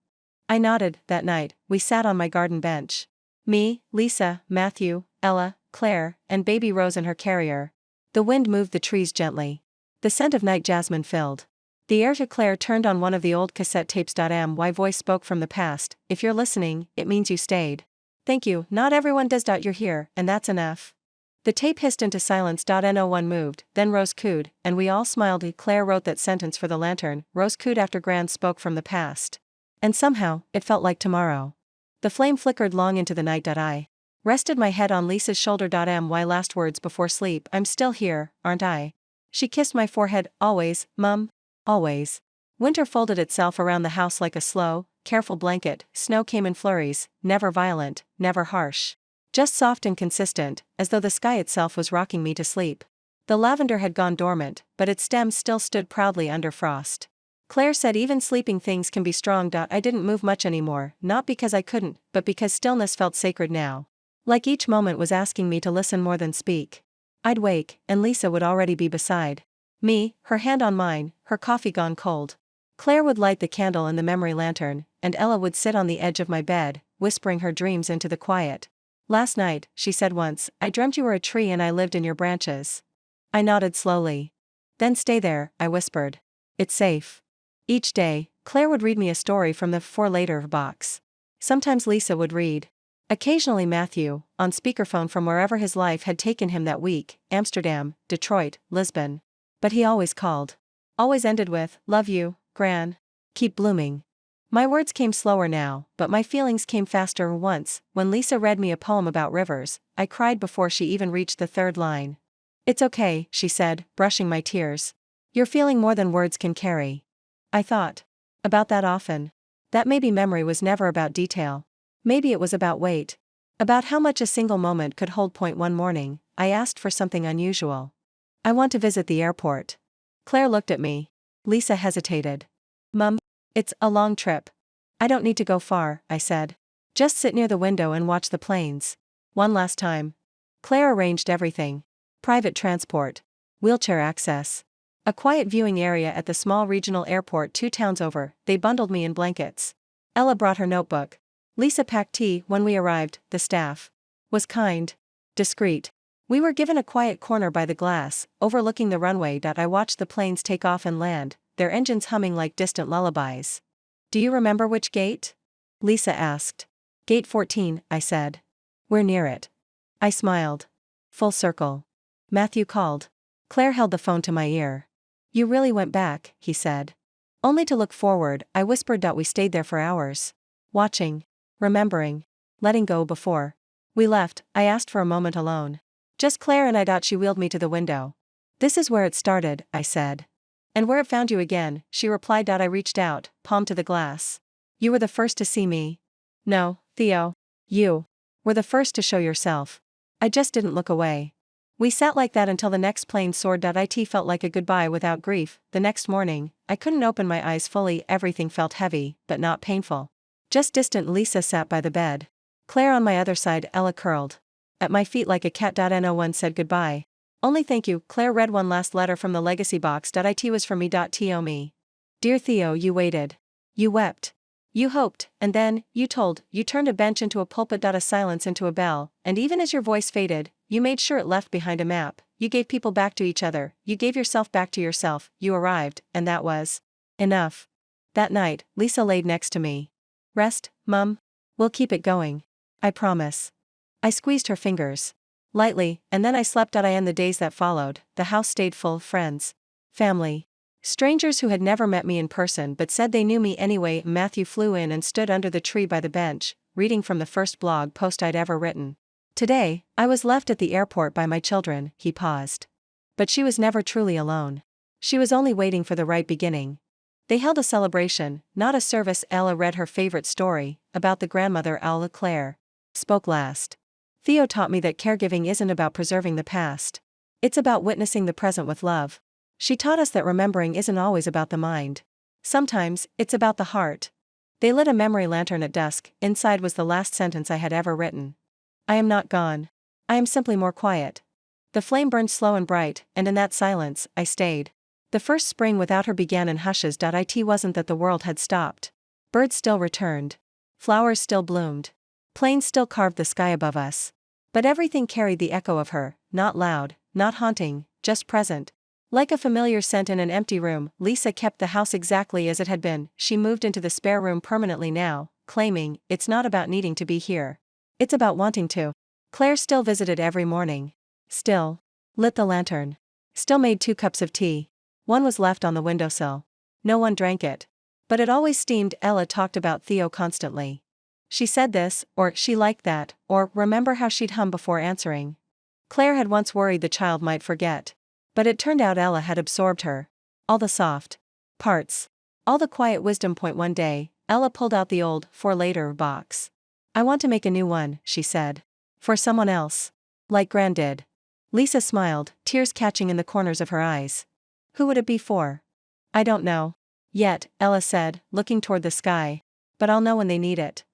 I nodded. That night, we sat on my garden bench. Me, Lisa, Matthew, Ella, Claire, and baby Rose in her carrier. The wind moved the trees gently. The scent of night jasmine filled the air. Claire turned on one of the old cassette tapes. My voice spoke from the past. If you're listening, it means you stayed. Thank you. Not everyone does. You're here, and that's enough. The tape hissed into silence. No one moved, then Rose cooed, and we all smiled. Claire wrote that sentence for the lantern. Rose cooed after Gran spoke from the past. And somehow, it felt like tomorrow. The flame flickered long into the night. I rested my head on Lisa's shoulder. My last words before sleep. I'm still here, aren't I? She kissed my forehead. Always, Mum. Always. Winter folded itself around the house like a slow, careful blanket. Snow came in flurries, never violent, never harsh. Just soft and consistent, as though the sky itself was rocking me to sleep. The lavender had gone dormant, but its stems still stood proudly under frost. Claire said even sleeping things can be strong. I didn't move much anymore, not because I couldn't, but because stillness felt sacred now. Like each moment was asking me to listen more than speak. I'd wake, and Lisa would already be beside me, her hand on mine, her coffee gone cold. Claire would light the candle in the memory lantern, and Ella would sit on the edge of my bed, whispering her dreams into the quiet. Last night, she said once, I dreamt you were a tree and I lived in your branches. I nodded slowly. Then stay there, I whispered. It's safe. Each day, Claire would read me a story from the For Later box. Sometimes Lisa would read. Occasionally Matthew, on speakerphone from wherever his life had taken him that week, Amsterdam, Detroit, Lisbon. But he always called. Always ended with, love you, Gran. Keep blooming. My words came slower now, but my feelings came faster. Once, when Lisa read me a poem about rivers, I cried before she even reached the third line. It's okay, she said, brushing my tears. You're feeling more than words can carry. I thought about that often. That maybe memory was never about detail. Maybe it was about weight. About how much a single moment could hold. One morning, I asked for something unusual. I want to visit the airport. Claire looked at me. Lisa hesitated. Mum, it's a long trip. I don't need to go far, I said. Just sit near the window and watch the planes. One last time. Claire arranged everything. Private transport. Wheelchair access. A quiet viewing area at the small regional airport 2 towns over. They bundled me in blankets. Ella brought her notebook. Lisa packed tea. When we arrived, the staff was kind, discreet. We were given a quiet corner by the glass, overlooking the runway. I watched the planes take off and land, their engines humming like distant lullabies. Do you remember which gate? Lisa asked. Gate 14, I said. We're near it. I smiled. Full circle. Matthew called. Claire held the phone to my ear. You really went back, he said. Only to look forward, I whispered. We stayed there for hours. Watching. Remembering. Letting go before we left. I asked for a moment alone. Just Claire and I. She wheeled me to the window. This is where it started, I said. And where it found you again, she replied. I reached out, palm to the glass. You were the first to see me. No, Theo. You were the first to show yourself. I just didn't look away. We sat like that until the next plane soared. It felt like a goodbye without grief. The next morning, I couldn't open my eyes fully. Everything felt heavy, but not painful. Just distant. Lisa sat by the bed. Claire on my other side. Ella curled at my feet like a cat. No one said goodbye. Only thank you. Claire read one last letter from the legacy box. It was for me. To me. Dear Theo, you waited. You wept. You hoped, and then, you told, you turned a bench into a pulpit. A silence into a bell, and even as your voice faded, you made sure it left behind a map. You gave people back to each other, you gave yourself back to yourself. You arrived, and that was enough. That night, Lisa laid next to me. Rest, Mum. We'll keep it going. I promise. I squeezed her fingers lightly, and then I slept. In the days that followed, the house stayed full of friends, family, strangers who had never met me in person but said they knew me anyway. Matthew flew in and stood under the tree by the bench, reading from the first blog post I'd ever written. Today, I was left at the airport by my children. He paused. But she was never truly alone. She was only waiting for the right beginning. They held a celebration, not a service. Ella read her favorite story, about the grandmother. Claire spoke last. Theo taught me that caregiving isn't about preserving the past. It's about witnessing the present with love. She taught us that remembering isn't always about the mind. Sometimes, it's about the heart. They lit a memory lantern at dusk. Inside was the last sentence I had ever written. I am not gone. I am simply more quiet. The flame burned slow and bright, and in that silence, I stayed. The first spring without her began in hushes. It wasn't that the world had stopped. Birds still returned. Flowers still bloomed. Planes still carved the sky above us. But everything carried the echo of her, not loud, not haunting, just present. Like a familiar scent in an empty room, Lisa kept the house exactly as it had been. She moved into the spare room permanently now, claiming, it's not about needing to be here. It's about wanting to. Claire still visited every morning. Still lit the lantern. Still made 2 cups of tea. One was left on the windowsill. No one drank it. But it always steamed. Ella talked about Theo constantly. She said this, or she liked that, or remember how she'd hum before answering. Claire had once worried the child might forget. But it turned out Ella had absorbed her. All the soft parts. All the quiet wisdom. One day, Ella pulled out the old For Later box. I want to make a new one, she said. For someone else. Like Gran did. Lisa smiled, tears catching in the corners of her eyes. Who would it be for? I don't know. Yet, Ella said, looking toward the sky. But I'll know when they need it.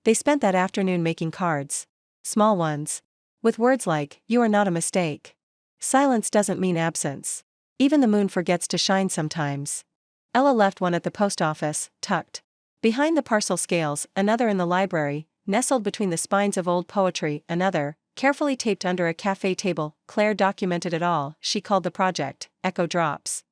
They spent that afternoon making cards. Small ones. With words like, "You are not a mistake." Silence doesn't mean absence. Even the moon forgets to shine sometimes. Ella left one at the post office, tucked behind the parcel scales, another in the library, nestled between the spines of old poetry, another, carefully taped under a cafe table. Claire documented it all. She called the project, Echo Drops.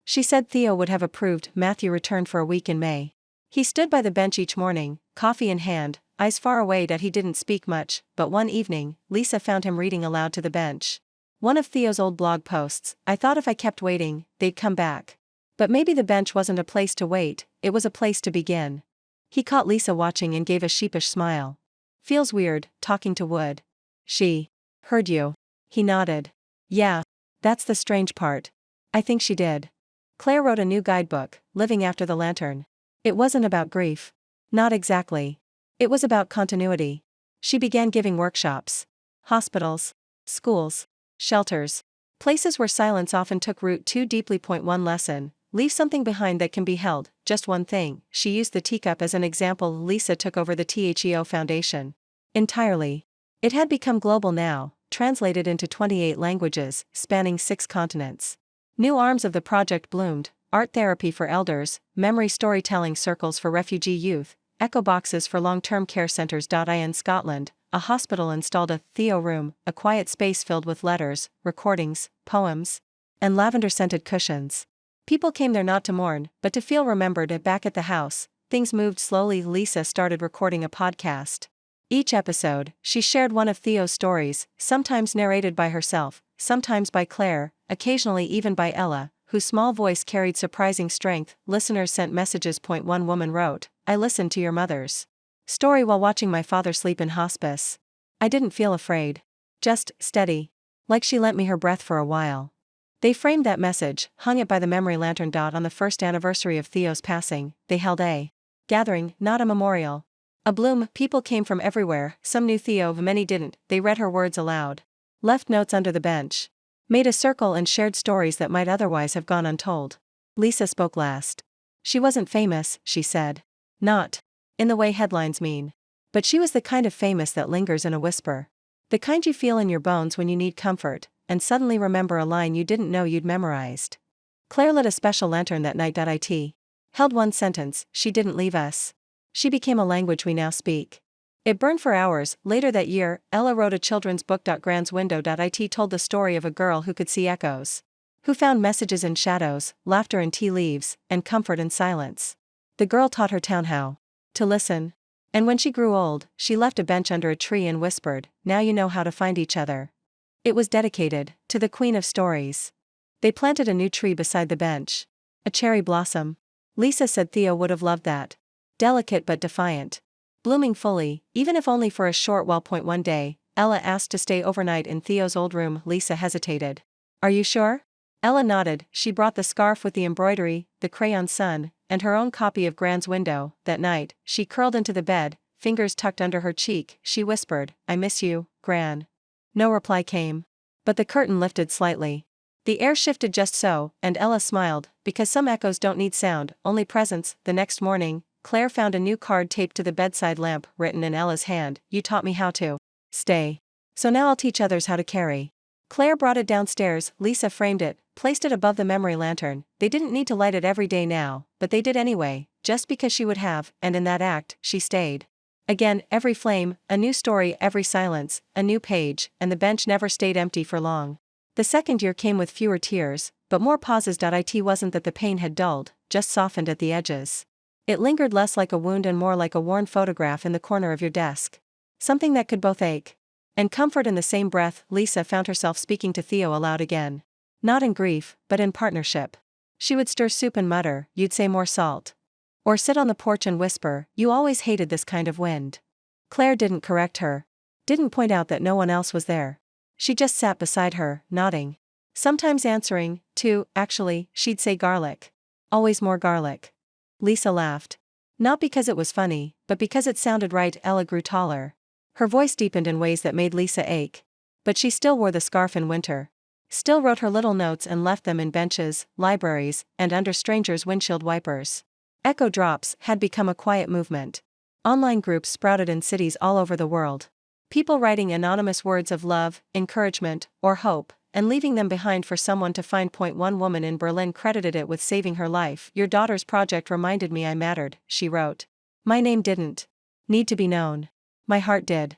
She said Theo would have approved. Matthew returned for a week in May. He stood by the bench each morning, coffee in hand, eyes far away that he didn't speak much, but one evening, Lisa found him reading aloud to the bench. One of Theo's old blog posts. I thought if I kept waiting, they'd come back. But maybe the bench wasn't a place to wait, it was a place to begin. He caught Lisa watching and gave a sheepish smile. Feels weird, talking to wood. She heard you. He nodded. Yeah. That's the strange part. I think she did. Claire wrote a new guidebook, Living After the Lantern. It wasn't about grief. Not exactly. It was about continuity. She began giving workshops. Hospitals. Schools. Shelters. Places where silence often took root too deeply. Point 1 lesson. Leave something behind that can be held, just one thing. She used the teacup as an example. Lisa took over the THEO Foundation. Entirely. It had become global now, translated into 28 languages, spanning 6 continents. New arms of the project bloomed: art therapy for elders, memory storytelling circles for refugee youth, echo boxes for long-term care centers. In Scotland, a hospital installed a Theo room, a quiet space filled with letters, recordings, poems, and lavender-scented cushions. People came there not to mourn, but to feel remembered. Back at the house, things moved slowly. Lisa started recording a podcast. Each episode, she shared one of Theo's stories, sometimes narrated by herself, sometimes by Claire, occasionally even by Ella, whose small voice carried surprising strength. Listeners sent messages. Point 1 woman wrote, I listened to your mother's story while watching my father sleep in hospice. I didn't feel afraid. Just steady. Like she lent me her breath for a while. They framed that message, hung it by the memory lantern. On the first anniversary of Theo's passing, they held a gathering, not a memorial. A bloom. People came from everywhere, some knew Theo, many didn't. They read her words aloud. Left notes under the bench. Made a circle and shared stories that might otherwise have gone untold. Lisa spoke last. She wasn't famous, she said. Not in the way headlines mean. But she was the kind of famous that lingers in a whisper. The kind you feel in your bones when you need comfort, and suddenly remember a line you didn't know you'd memorized. Claire lit a special lantern that night. It held one sentence, she didn't leave us. She became a language we now speak. It burned for hours. Later that year, Ella wrote a children's book. Grand's Window. It told the story of a girl who could see echoes. Who found messages in shadows, laughter in tea leaves, and comfort in silence. The girl taught her town how to listen. And when she grew old, she left a bench under a tree and whispered, now you know how to find each other. It was dedicated to the Queen of Stories. They planted a new tree beside the bench. A cherry blossom. Lisa said Theo would have loved that. Delicate but defiant. Blooming fully, even if only for a short while. Point 1 day, Ella asked to stay overnight in Theo's old room. Lisa hesitated. Are you sure? Ella nodded. She brought the scarf with the embroidery, the crayon sun, and her own copy of Grand's Window. That night, she curled into the bed, fingers tucked under her cheek. She whispered, I miss you, Gran. No reply came. But the curtain lifted slightly. The air shifted just so, and Ella smiled, because some echoes don't need sound, only presence. The next morning, Claire found a new card taped to the bedside lamp, written in Ella's hand, you taught me how to stay. So now I'll teach others how to carry. Claire brought it downstairs. Lisa framed it, placed it above the memory lantern. They didn't need to light it every day now, but they did anyway, just because she would have, and in that act, she stayed. Again, every flame, a new story, every silence, a new page, and the bench never stayed empty for long. The second year came with fewer tears, but more pauses. It wasn't that the pain had dulled, just softened at the edges. It lingered less like a wound and more like a worn photograph in the corner of your desk. Something that could both ache and comfort in the same breath. Lisa found herself speaking to Theo aloud again. Not in grief, but in partnership. She would stir soup and mutter, you'd say more salt. Or sit on the porch and whisper, you always hated this kind of wind. Claire didn't correct her. Didn't point out that no one else was there. She just sat beside her, nodding. Sometimes answering, too. Actually, she'd say garlic. Always more garlic. Lisa laughed. Not because it was funny, but because it sounded right. Ella grew taller. Her voice deepened in ways that made Lisa ache. But she still wore the scarf in winter. Still wrote her little notes and left them in benches, libraries, and under strangers' windshield wipers. Echo drops had become a quiet movement. Online groups sprouted in cities all over the world. People writing anonymous words of love, encouragement, or hope, and leaving them behind for someone to find. One woman in Berlin credited it with saving her life. "Your daughter's project reminded me I mattered," she wrote. "My name didn't need to be known. My heart did."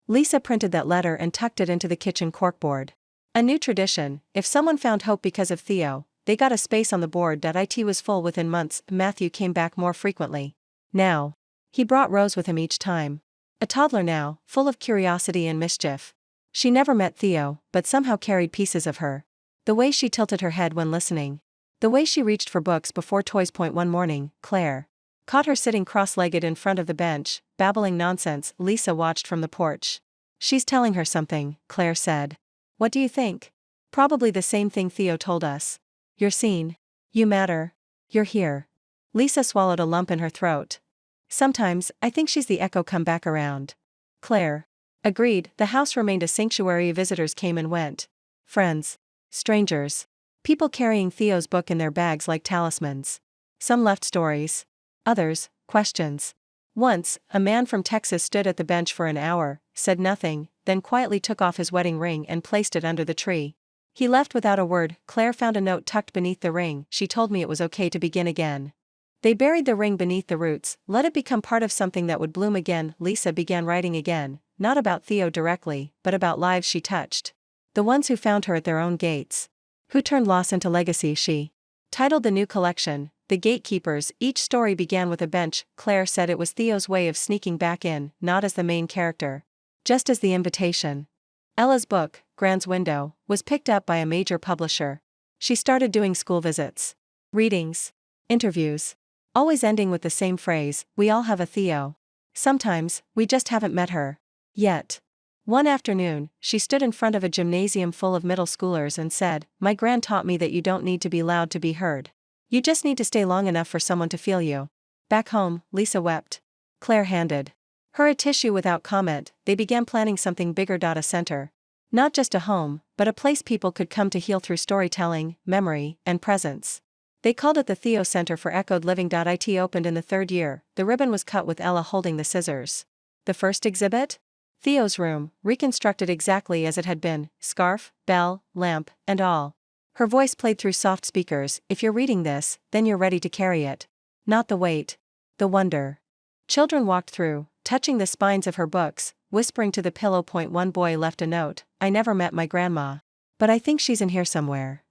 Lisa printed that letter and tucked it into the kitchen corkboard. A new tradition: if someone found hope because of Theo, they got a space on the board. It was full within months. Matthew came back more frequently. Now, he brought Rose with him each time. A toddler now, full of curiosity and mischief. She never met Theo, but somehow carried pieces of her. The way she tilted her head when listening. The way she reached for books before toys. One morning, Claire caught her sitting cross-legged in front of the bench, babbling nonsense. Lisa watched from the porch. "She's telling her something," Claire said. "What do you think?" "Probably the same thing Theo told us. You're seen. You matter. You're here." Lisa swallowed a lump in her throat. "Sometimes, I think she's the echo come back around." Claire agreed. The house remained a sanctuary. Visitors came and went. Friends. Strangers. People carrying Theo's book in their bags like talismans. Some left stories. Others, questions. Once, a man from Texas stood at the bench for an hour, said nothing, then quietly took off his wedding ring and placed it under the tree. He left without a word. Claire found a note tucked beneath the ring. "She told me it was okay to begin again." They buried the ring beneath the roots, let it become part of something that would bloom again. Lisa began writing again, not about Theo directly, but about lives she touched. The ones who found her at their own gates. Who turned loss into legacy. She titled the new collection, "The Gatekeepers." Each story began with a bench. Claire said it was Theo's way of sneaking back in, not as the main character, just as the invitation. Ella's book, Grand's Window, was picked up by a major publisher. She started doing school visits, readings, interviews, always ending with the same phrase, "We all have a Theo. Sometimes, we just haven't met her yet." One afternoon, she stood in front of a gymnasium full of middle schoolers and said, "My grand taught me that you don't need to be loud to be heard. You just need to stay long enough for someone to feel you." Back home, Lisa wept. Claire handed her a tissue without comment. They began planning something bigger. A center. Not just a home, but a place people could come to heal through storytelling, memory, and presence. They called it the Theo Center for Echoed Living. It opened in the third year. The ribbon was cut with Ella holding the scissors. The first exhibit? Theo's room, reconstructed exactly as it had been, scarf, bell, lamp, and all. Her voice played through soft speakers. "If you're reading this, then you're ready to carry it. Not the weight. The wonder." Children walked through, touching the spines of her books, whispering to the pillow. One boy left a note, "I never met my grandma. But I think she's in here somewhere."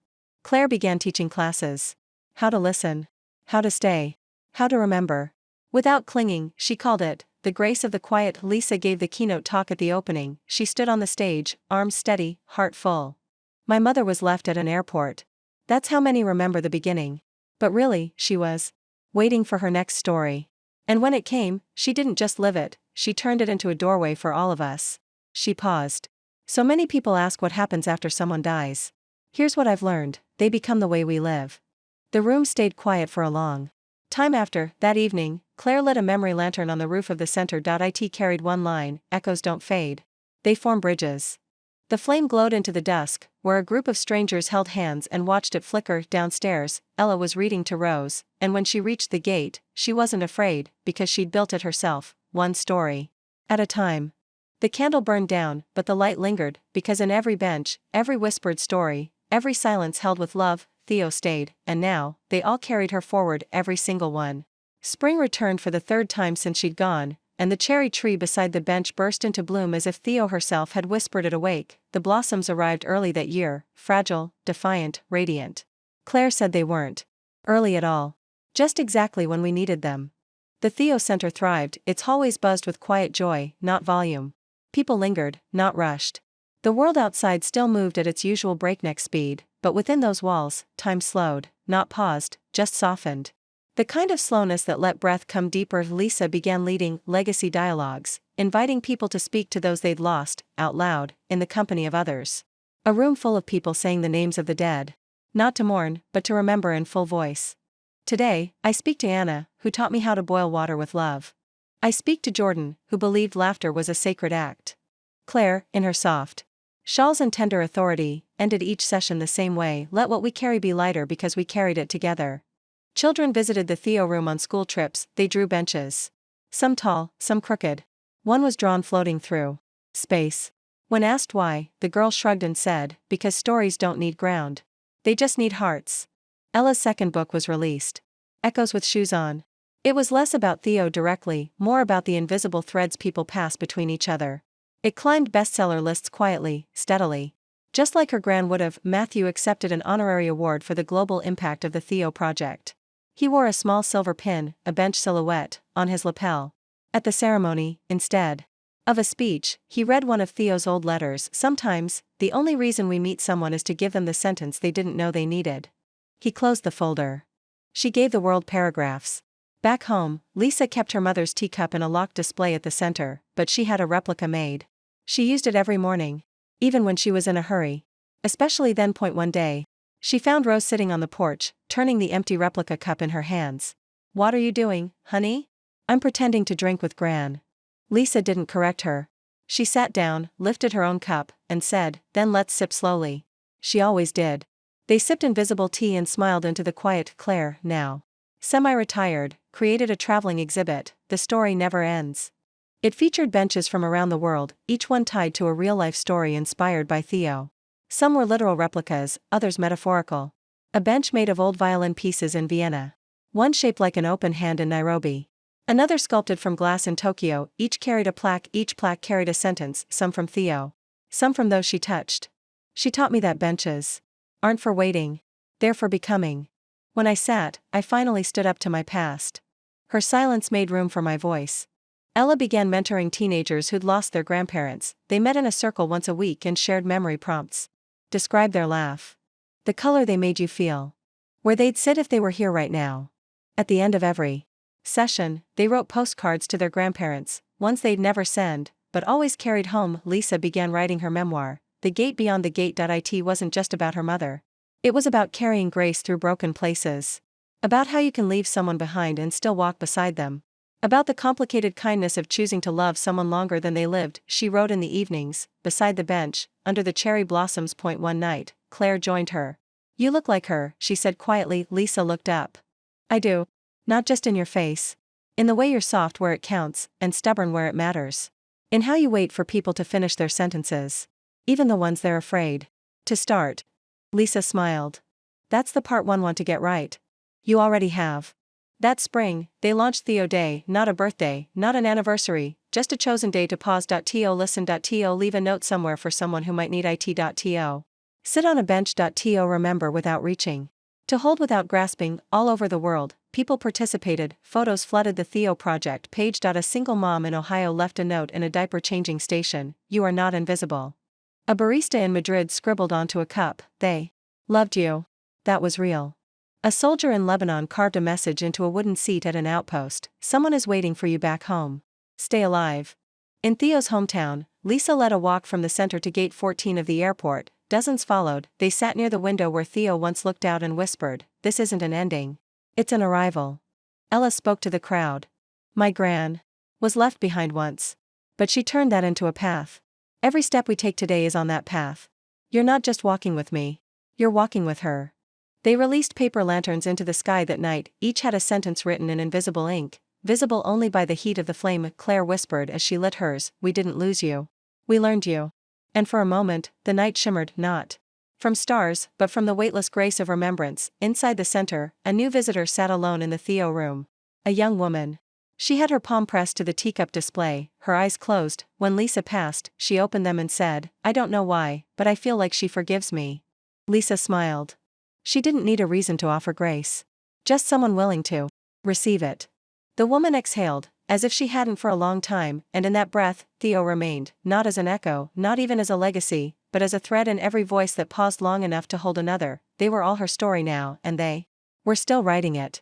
Claire began teaching classes. How to listen. How to stay. How to remember. Without clinging, she called it, "The Grace of the Quiet." Lisa gave the keynote talk at the opening. She stood on the stage, arms steady, heart full. "My mother was left at an airport. That's how many remember the beginning. But really, she was waiting for her next story. And when it came, she didn't just live it, she turned it into a doorway for all of us." She paused. "So many people ask what happens after someone dies. Here's what I've learned: they become the way we live." The room stayed quiet for a long time after. That evening, Claire lit a memory lantern on the roof of the center. It carried one line, "Echoes don't fade. They form bridges." The flame glowed into the dusk, where a group of strangers held hands and watched it flicker. Downstairs, Ella was reading to Rose, and when she reached the gate, she wasn't afraid, because she'd built it herself, one story at a time. The candle burned down, but the light lingered, because in every bench, every whispered story, every silence held with love, Theo stayed, and now, they all carried her forward, every single one. Spring returned for the third time since she'd gone, and the cherry tree beside the bench burst into bloom as if Theo herself had whispered it awake. The blossoms arrived early that year, fragile, defiant, radiant. Claire said they weren't early at all. Just exactly when we needed them. The Theo Center thrived. Its hallways buzzed with quiet joy, not volume. People lingered, not rushed. The world outside still moved at its usual breakneck speed, but within those walls, time slowed, not paused, just softened. The kind of slowness that let breath come deeper. Lisa began leading legacy dialogues, inviting people to speak to those they'd lost, out loud, in the company of others. A room full of people saying the names of the dead. Not to mourn, but to remember in full voice. Today, I speak to Anna, who taught me how to boil water with love. I speak to Jordan, who believed laughter was a sacred act. Claire, in her soft shawls and tender authority, ended each session the same way: let what we carry be lighter because we carried it together. Children visited the Theo room on school trips. They drew benches. Some tall, some crooked. One was drawn floating through space. When asked why, the girl shrugged and said, because stories don't need ground. They just need hearts. Ella's second book was released. Echoes with Shoes On. It was less about Theo directly, more about the invisible threads people pass between each other. It climbed bestseller lists quietly, steadily. Just like her gran would have, Matthew accepted an honorary award for the global impact of the Theo project. He wore a small silver pin, a bench silhouette, on his lapel. At the ceremony, instead of a speech, he read one of Theo's old letters. Sometimes, the only reason we meet someone is to give them the sentence they didn't know they needed. He closed the folder. She gave the world paragraphs. Back home, Lisa kept her mother's teacup in a locked display at the center, but she had a replica made. She used it every morning, even when she was in a hurry. Especially then. One day, she found Rose sitting on the porch, turning the empty replica cup in her hands. What are you doing, honey? I'm pretending to drink with Gran. Lisa didn't correct her. She sat down, lifted her own cup, and said, then let's sip slowly. She always did. They sipped invisible tea and smiled into the quiet. Claire, now semi-retired, created a traveling exhibit, The Story Never Ends. It featured benches from around the world, each one tied to a real-life story inspired by Theo. Some were literal replicas, others metaphorical. A bench made of old violin pieces in Vienna. One shaped like an open hand in Nairobi. Another sculpted from glass in Tokyo. Each carried a plaque. Each plaque carried a sentence, some from Theo, some from those she touched. She taught me that benches aren't for waiting. They're for becoming. When I sat, I finally stood up to my past. Her silence made room for my voice. Ella began mentoring teenagers who'd lost their grandparents. They met in a circle once a week and shared memory prompts. Describe their laugh. The color they made you feel. Where they'd sit if they were here right now. At the end of every session, they wrote postcards to their grandparents, ones they'd never send, but always carried home. Lisa began writing her memoir. The Gate Beyond the Gate. It wasn't just about her mother. It was about carrying grace through broken places. About how you can leave someone behind and still walk beside them. About the complicated kindness of choosing to love someone longer than they lived. She wrote in the evenings, beside the bench, under the cherry blossoms. One night, Claire joined her. You look like her, she said quietly. Lisa looked up. I do. Not just in your face. In the way you're soft where it counts, and stubborn where it matters. In how you wait for people to finish their sentences. Even the ones they're afraid to start. Lisa smiled. That's the part one want to get right. You already have. That spring, they launched Theo Day, not a birthday, not an anniversary, just a chosen day to pause. To listen. To leave a note somewhere for someone who might need it. To sit on a bench. To remember without reaching. To hold without grasping. All over the world, people participated. Photos flooded the Theo project page. A single mom in Ohio left a note in a diaper changing station. You are not invisible. A barista in Madrid scribbled onto a cup, they loved you. That was real. A soldier in Lebanon carved a message into a wooden seat at an outpost. Someone is waiting for you back home. Stay alive. In Theo's hometown, Lisa led a walk from the center to gate 14 of the airport. Dozens followed. They sat near the window where Theo once looked out and whispered, this isn't an ending. It's an arrival. Ella spoke to the crowd. My gran was left behind once. But she turned that into a path. Every step we take today is on that path. You're not just walking with me. You're walking with her. They released paper lanterns into the sky that night. Each had a sentence written in invisible ink, visible only by the heat of the flame. Claire whispered as she lit hers, we didn't lose you. We learned you. And for a moment, the night shimmered, not from stars, but from the weightless grace of remembrance. Inside the center, a new visitor sat alone in the Theo room. A young woman. She had her palm pressed to the teacup display, her eyes closed. When Lisa passed, she opened them and said, I don't know why, but I feel like she forgives me. Lisa smiled. She didn't need a reason to offer grace. Just someone willing to receive it. The woman exhaled, as if she hadn't for a long time, and in that breath, Theo remained, not as an echo, not even as a legacy, but as a thread in every voice that paused long enough to hold another. They were all her story now, and they were still writing it.